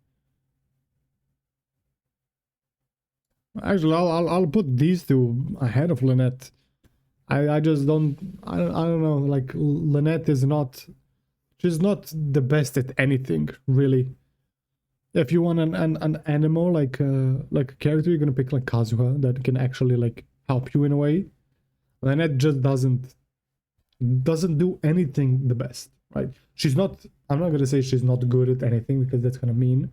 Actually, I'll put these two ahead of Lynette. I just don't I don't know. Like Lynette is not. She's not the best at anything, really. If you want an animal like a character, you're gonna pick like Kazuha that can actually like help you in a way. Lynette just doesn't do anything the best, right? She's not. I'm not gonna say she's not good at anything because that's gonna mean.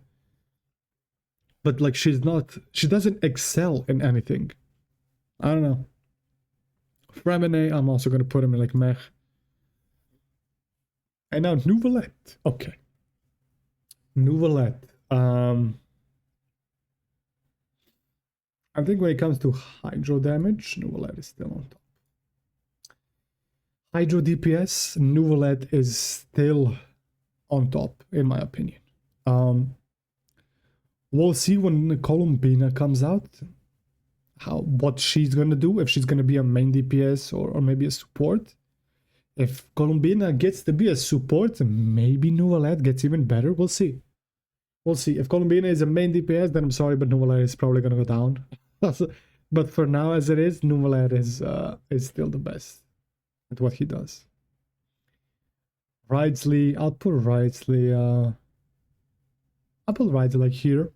But like she doesn't excel in anything. I don't know. Fremine, I'm also gonna put him in like mech. And now Nouvellette. Okay. Nouvellette. I think when it comes to hydro damage, Nouvellette is still on top. Hydro DPS, Nouvellette is still on top, in my opinion. We'll see when Columbina comes out, what she's gonna do, if she's gonna be a main DPS or maybe a support. If Columbina gets to be a support, maybe Nouvellette gets even better. We'll see. We'll see. If Columbina is a main DPS, then I'm sorry, but Nouvellette is probably gonna go down. But for now, as it is, Nouvellette is still the best at what he does. Wriothesley, I'll put Wriothesley. I'll put Wriothesley like here.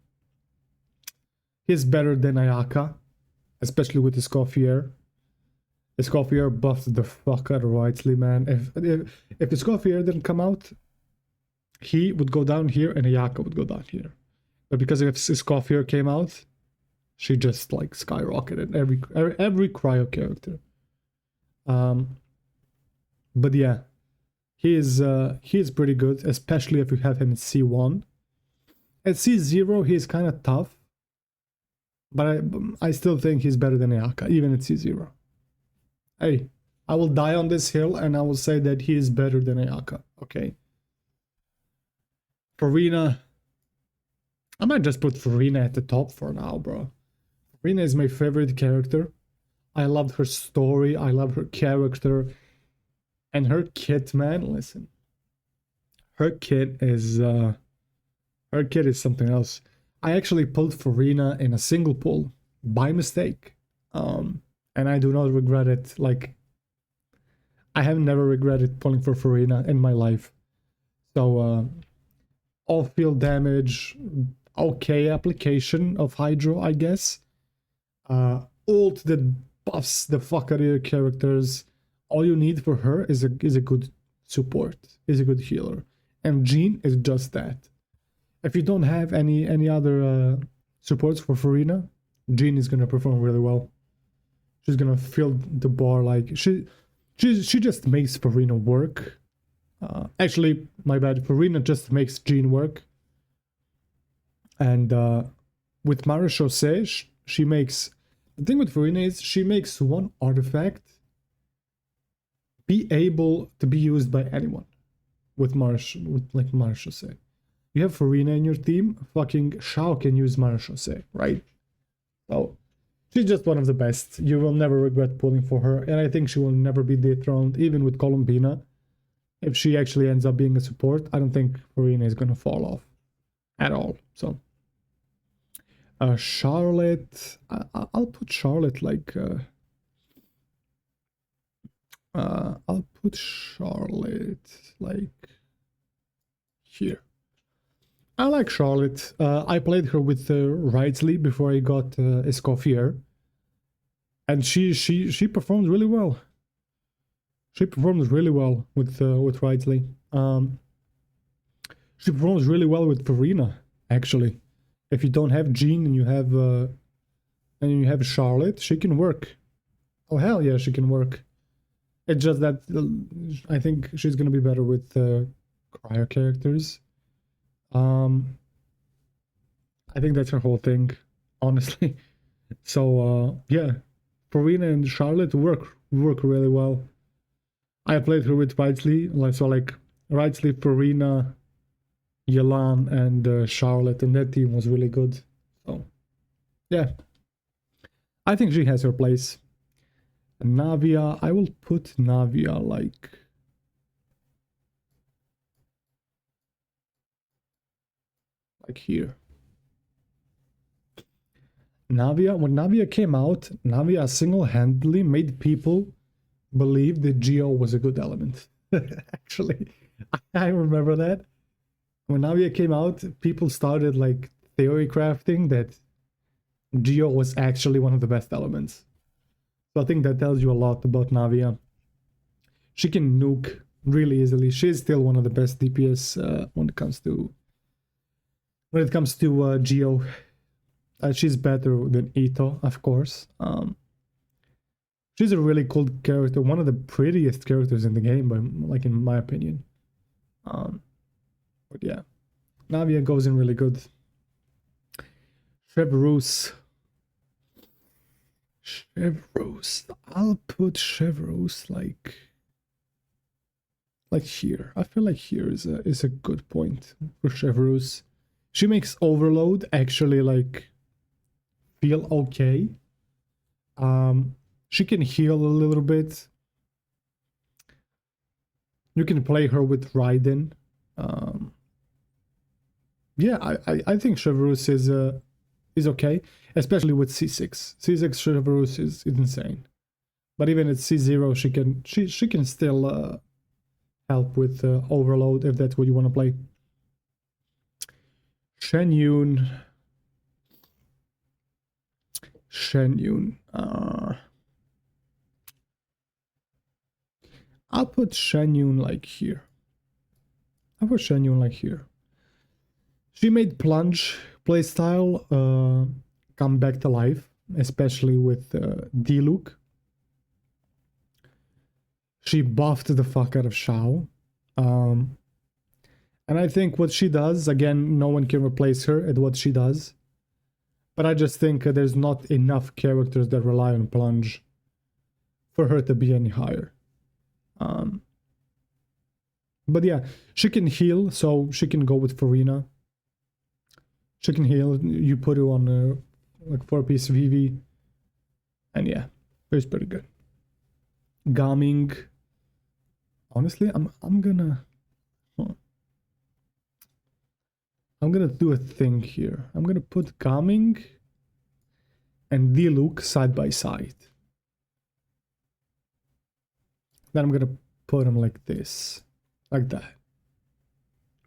He's better than Ayaka, especially with his Coiffier. Escoffier buffed the fuck out of Wrightsley, man. If Escoffier didn't come out, he would go down here and Ayaka would go down here. But because if Escoffier came out, she just like skyrocketed every cryo character. But yeah, he is pretty good, especially if you have him at C1. At C0, he's kind of tough, but I still think he's better than Ayaka, even at C0. Hey, I will die on this hill and I will say that he is better than Ayaka, okay? Farina, I might just put Farina at the top for now, bro. Farina is my favorite character. I loved her story, I love her character. And her kit, man, listen. Her kit is something else. I actually pulled Farina in a single pull by mistake. And I do not regret it. Like, I have never regretted pulling for Farina in my life. So, all field damage, okay application of Hydro, I guess. Ult that buffs the fuck out of your characters. All you need for her is a good support, is a good healer. And Jean is just that. If you don't have any other supports for Farina, Jean is gonna perform really well. She's gonna fill the bar like she just makes Farina work. Actually, my bad. Farina just makes Jean work. And with Marechaussee, she makes... The thing with Farina is she makes one artifact be able to be used by anyone with Marechaussee. You have Farina in your team, fucking Xiao can use Marechaussee, right? So she's just one of the best. You will never regret pulling for her, and I think she will never be dethroned, even with Columbina. If she actually ends up being a support, I don't think Farina is gonna fall off at all. So Charlotte, I'll put Charlotte like I'll put Charlotte like here. I like Charlotte. I played her with Wrightsley before I got Escoffier, and she performed really well. She performs really well with Wrightsley. She performs really well with Farina, actually. If you don't have Jean and you have Charlotte, she can work. Oh hell yeah, she can work. It's just that I think she's gonna be better with cryo characters. I think that's her whole thing, honestly. So yeah, Farina and Charlotte work really well. I played her with Wrightsley, so like Wrightsley, Farina, Yelan, and Charlotte, and that team was really good. So yeah, I think she has her place. Navia, I will put Navia like here. Navia, when Navia came out, Navia single-handedly made people believe that Geo was a good element. Actually, I remember that. When Navia came out, people started like theory crafting that Geo was actually one of the best elements. So I think that tells you a lot about Navia. She can nuke really easily. She's still one of the best DPS when it comes to Geo. She's better than Itto, of course. She's a really cool character, one of the prettiest characters in the game, like in my opinion. But yeah, Navia goes in really good. Chevreuse, I'll put Chevreuse like here. I feel like here is a good point for Chevreuse. She makes Overload actually like feel okay. She can heal a little bit. You can play her with Raiden. Yeah, I think Chevreuse is okay, especially with C6. C6 Chevreuse is insane. But even at C0, she can still help with Overload if that's what you want to play. Chongyun. I'll put Chongyun like here. I'll put Chongyun like here. She made plunge playstyle come back to life, especially with Diluc. She buffed the fuck out of Xiao. And I think what she does, again, no one can replace her at what she does. But I just think there's not enough characters that rely on plunge for her to be any higher. But yeah, she can heal, so she can go with Farina. She can heal. You put her on like 4-piece VV, and yeah, it's pretty good. Gaming. Honestly, I'm gonna do a thing here. I'm gonna put Gaming and Diluc side by side. Then I'm gonna put them like this, like that.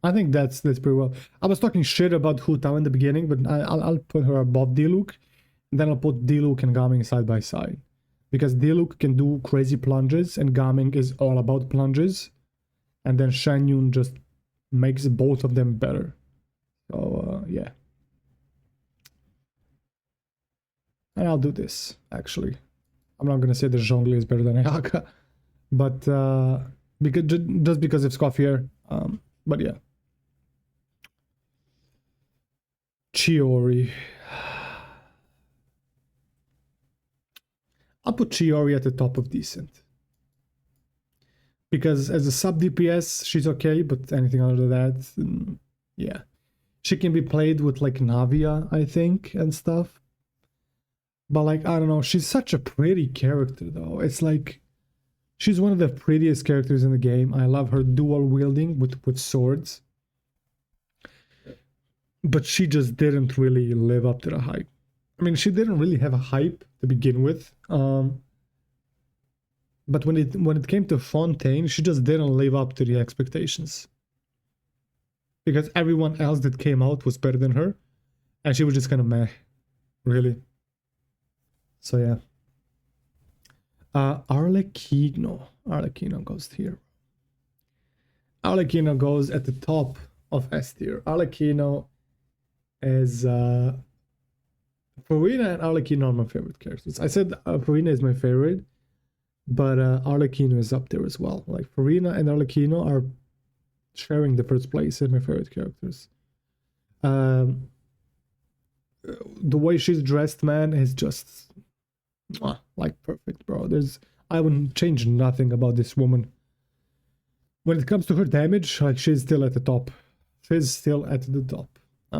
I think that's pretty well. I was talking shit about Hutao in the beginning, but I'll put her above Diluc, and then I'll put Diluc and Gaming side by side, because Diluc can do crazy plunges, and Gaming is all about plunges, and then Chongyun just makes both of them better. So yeah, and I'll do this actually. I'm not gonna say that Zhongli is better than Ayaka, but because of Scofier. But yeah. Chiori. I'll put Chiori at the top of decent. Because as a sub DPS, she's okay, but anything other than that, yeah. She can be played with like Navia, I think, and stuff. But like, I don't know, she's such a pretty character though. It's like, she's one of the prettiest characters in the game. I love her dual wielding with swords. But she just didn't really live up to the hype. I mean, she didn't really have a hype to begin with. But when it came to Fontaine, she just didn't live up to the expectations. Because everyone else that came out was better than her. And she was just kind of meh. Really. So yeah. Arlecchino. Arlecchino goes here. Arlecchino goes at the top of S tier. Arlecchino is Farina and Arlecchino are my favorite characters. I said Farina is my favorite, but Arlecchino is up there as well. Like Farina and Arlecchino are sharing the first place in my favorite characters. The way she's dressed, man, is just like perfect, bro. I wouldn't change nothing about this woman. When it comes to her damage, like she's still at the top. She's still at the top.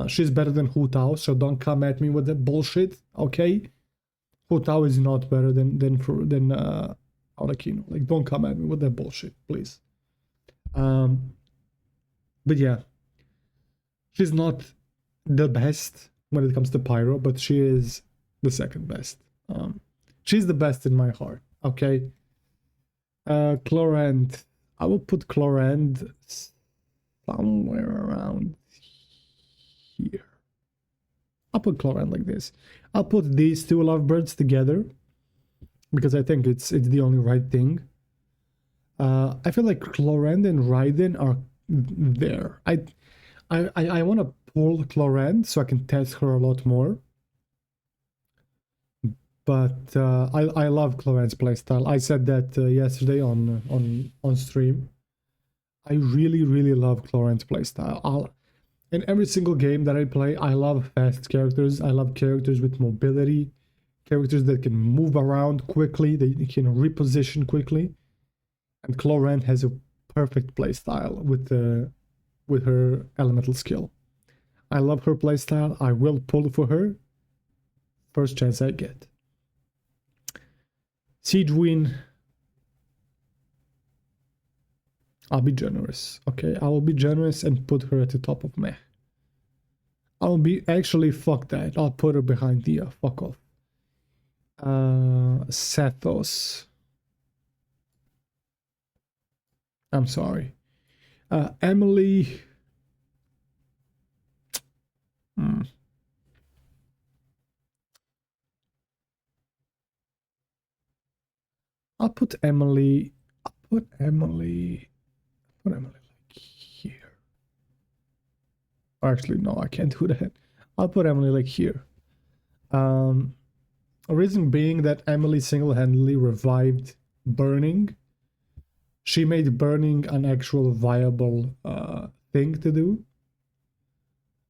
She's better than Hutao, so don't come at me with that bullshit, okay? Hutao is not better than Arlecchino. Like, don't come at me with that bullshit, please. But yeah, she's not the best when it comes to Pyro, but she is the second best. She's the best in my heart, okay? Chlorand. I will put Chlorand somewhere around here. I'll put Chlorand like this. I'll put these two lovebirds together because I think it's the only right thing. I feel like Chlorand and Raiden are there. I want to pull Chlorand so I can test her a lot more. But I love Chlorand's playstyle. I said that yesterday on stream. I really love Chlorand's playstyle. In every single game that I play, I love fast characters. I love characters with mobility, characters that can move around quickly, they can reposition quickly. And Chlorand has a perfect playstyle with her elemental skill. I love her playstyle. I will pull for her first chance I get. Siegewin. I'll be generous, okay? I will be generous and put her at the top of meh. I'll be, actually, fuck that. I'll put her behind Dia. Fuck off. Sethos. I'm sorry. Emily. I'll put Emily. I'll put Emily. Put Emily like here. Or actually, no, I can't do that. I'll put Emily like here. A reason being that Emily single-handedly revived Burning. She made Burning an actual viable thing to do.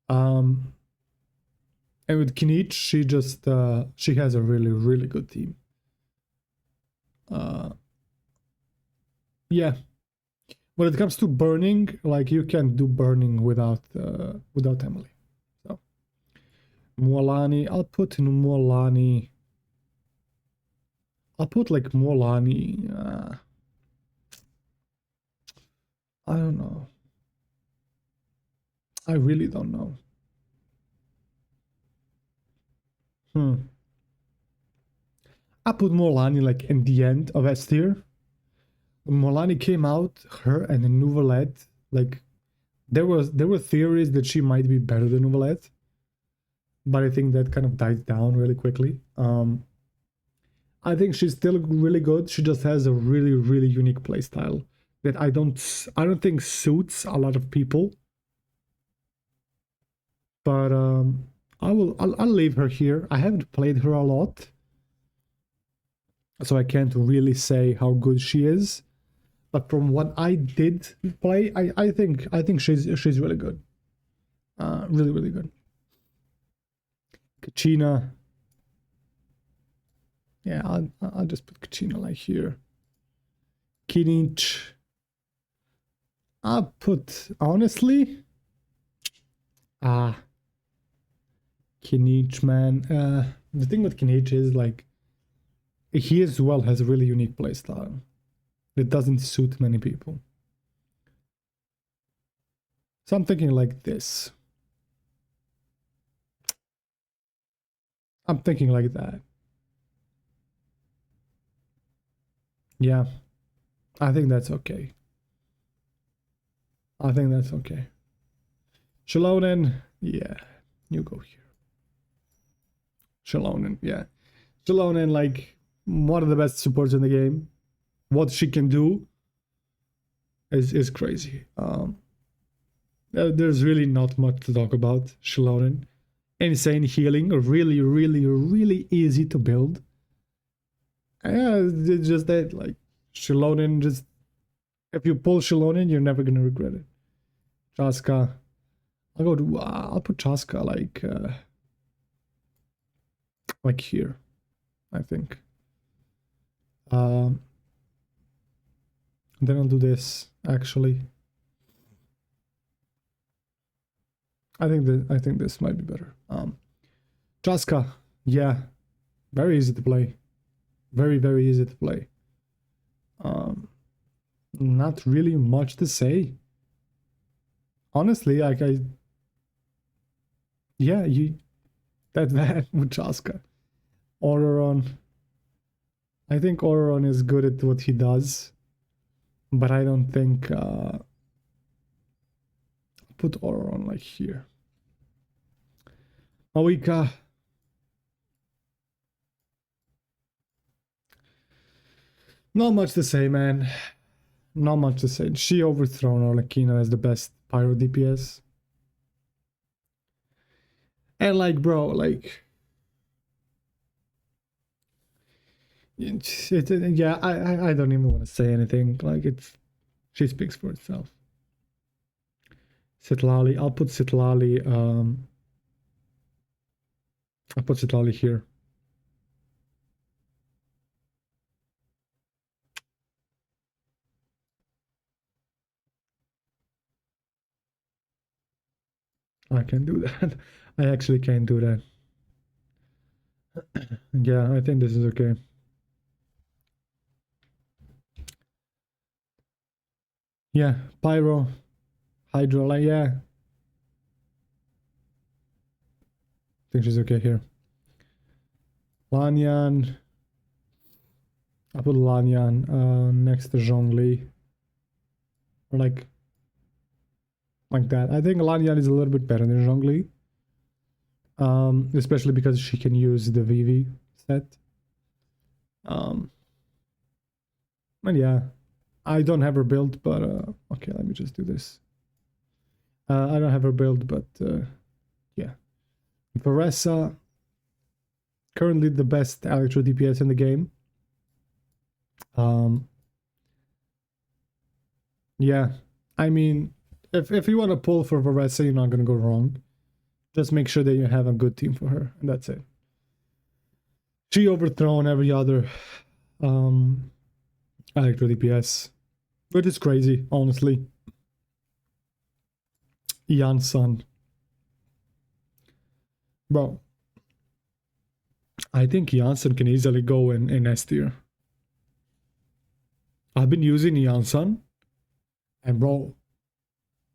And with Kinich, she just she has a really good team. Yeah. When it comes to Burning, like you can't do Burning without Emily. So Mualani, I'll put in Mualani. I'll put like Mualani. I don't know. I really don't know. I put Mualani like in the end of S tier. When Mualani came out, her and the Nouvellette, like there were theories that she might be better than Nouvellette, but I think that kind of died down really quickly. I think she's still really good. She just has a really unique playstyle that I don't think suits a lot of people. But I'll leave her here. I haven't played her a lot, so I can't really say how good she is. But from what I did play, I think she's really good. Really good. Kachina. Yeah, I'll just put Kachina like here. Kinich. I'll put, honestly, Kinich, man. The thing with Kinich is like he as well has a really unique playstyle. It doesn't suit many people. So I'm thinking like this. I'm thinking like that. Yeah, I think that's okay. I think that's okay. Xiaoling, yeah, you go here. Xiaoling, yeah. Xiaoling, like, one of the best supports in the game. What she can do is crazy. There's really not much to talk about Xiaoling. Insane healing, really easy to build. Yeah, it's just that, like, Xiaoling, just if you pull Xiaoling, you're never gonna regret it. Chaska, I'll put Chaska like here, I think. Then I'll do this actually. I think this might be better. Chaska, yeah, very easy to play. Very easy to play. Not really much to say. Honestly, like that with Chaska. Auroron. I think Auroron is good at what he does, but I don't think put Auroron like here. Mawika. Not much to say, man. Not much to say. She overthrown Arlecchino as the best pyro DPS. And like, bro, like, yeah, I don't even want to say anything. Like, she speaks for itself. Citlali, I'll put Citlali. I'll put Citlali here. I can do that. I actually can do that. Yeah, I think this is okay. Yeah, Pyro, Hydro, like, yeah. I think she's okay here. Lan Yan. I put Lan Yan next to Zhongli. Or like that. I think Lan Yan is a little bit better than Zhongli. Especially because she can use the VV set. And yeah, I don't have her build, but okay, let me just do this. I don't have her build, but yeah. Varessa, currently the best electro DPS in the game. Yeah, I mean, if you want to pull for Varessa, you're not gonna go wrong. Just make sure that you have a good team for her, and that's it. She overthrown every other electro DPS, which is crazy, honestly. Yan-san. Bro, I think Yan-san can easily go in S tier. I've been using Yan-san, and bro,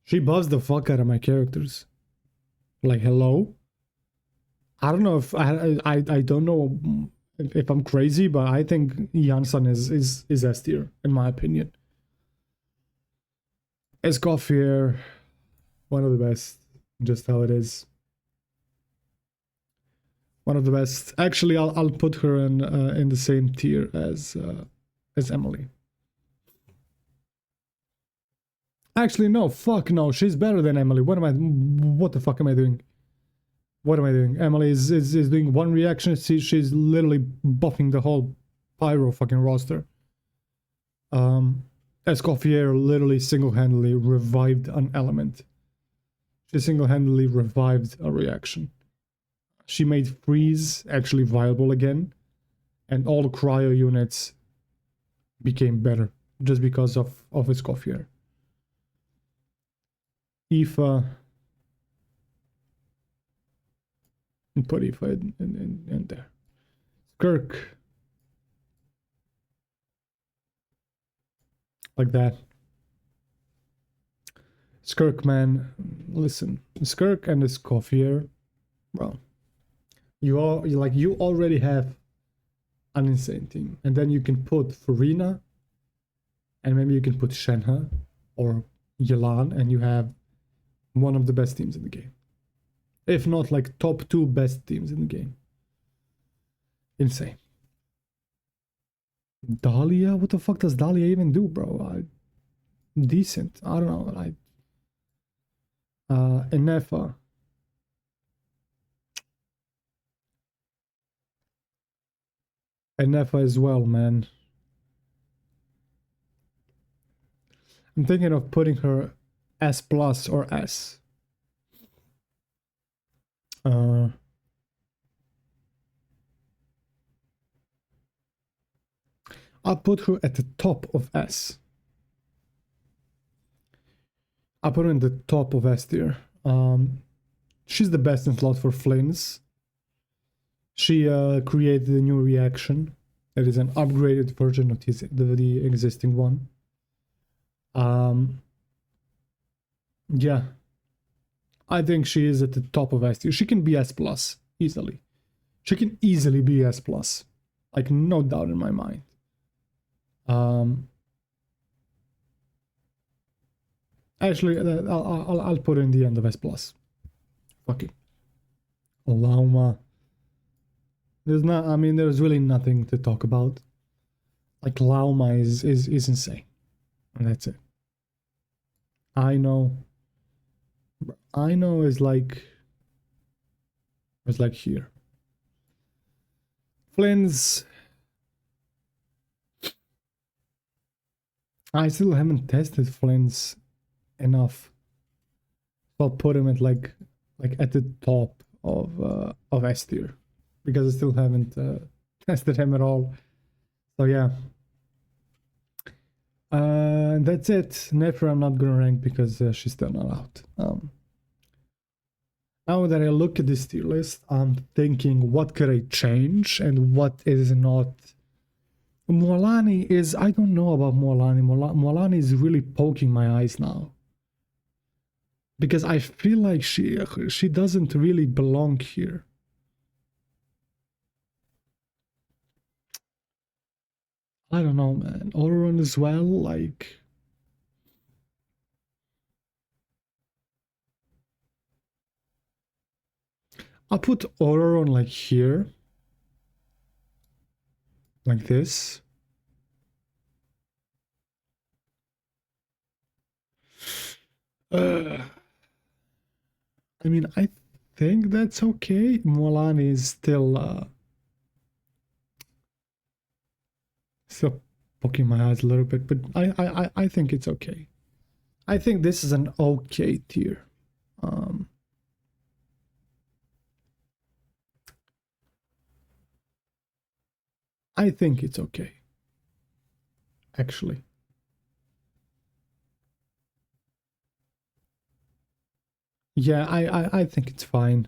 she buffs the fuck out of my characters. Like, hello? I don't know if I don't know if I'm crazy, but I think Yan-san is S tier, in my opinion. Escoffier, one of the best, just how it is. One of the best. Actually, I'll put her in the same tier as Emily. Actually, no, fuck no, she's better than Emily. What the fuck am I doing? What am I doing? Emily is doing one reaction. She's literally buffing the whole pyro fucking roster. Escoffier literally single-handedly revived an element. She single-handedly revived a reaction. She made freeze actually viable again, and all the cryo units became better just because of Escoffier. Aoife, and put Aoife in there. Skirk, like that. Skirk, man, listen, Skirk and Escoffier, bro. You already have an insane team, and then you can put Farina, and maybe you can put Shenhe or Yelan, and you have one of the best teams in the game. If not like top 2 best teams in the game. Insane. Dahlia? What the fuck does Dahlia even do, bro? Decent. I don't know. Enefa. Enefa as well, man. I'm thinking of putting her S plus or S. I'll put her at the top of S. I'll put her in the top of S tier. She's the best in slot for Flames. She created a new reaction. It is an upgraded version of the existing one. Yeah, I think she is at the top of S tier. She can be S plus easily. She can easily be S plus, like no doubt in my mind. Actually, I'll put her in the end of S plus. Fuck it. Lauma. There's really nothing to talk about. Like Lauma is insane, and that's it. I know is like here. Flynn's, I still haven't tested Flynn's enough. So I'll put him at like at the top of S tier, because I still haven't tested him at all. So yeah. That's it. Nephra I'm not gonna rank because she's still not out. Now that I look at this tier list, I'm thinking what could I change and what is not. Mualani is, I don't know about Mualani. Mualani is really poking my eyes now, because I feel like she doesn't really belong here. I don't know, man. Ororon as well, like. I'll put Ororon like here. Like this. I mean, I think that's okay. Mulan is still poking my eyes a little bit, but I think it's okay. I think this is an okay tier. I think it's okay, actually. Yeah, I think it's fine.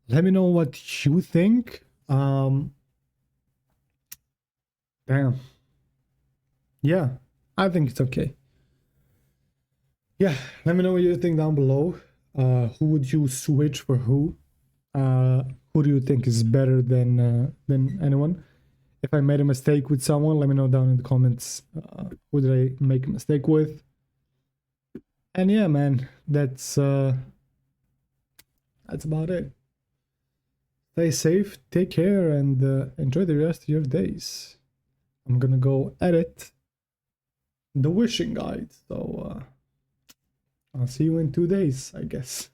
Let me know what you think. Damn. Yeah, I think it's okay. Yeah, let me know what you think down below. Who would you switch for who? Who do you think is better than anyone? If I made a mistake with someone, let me know down in the comments. Who did I make a mistake with? And yeah, man, that's about it. Stay safe, take care, and enjoy the rest of your days. I'm gonna go edit the wishing guide, so I'll see you in 2 days, I guess.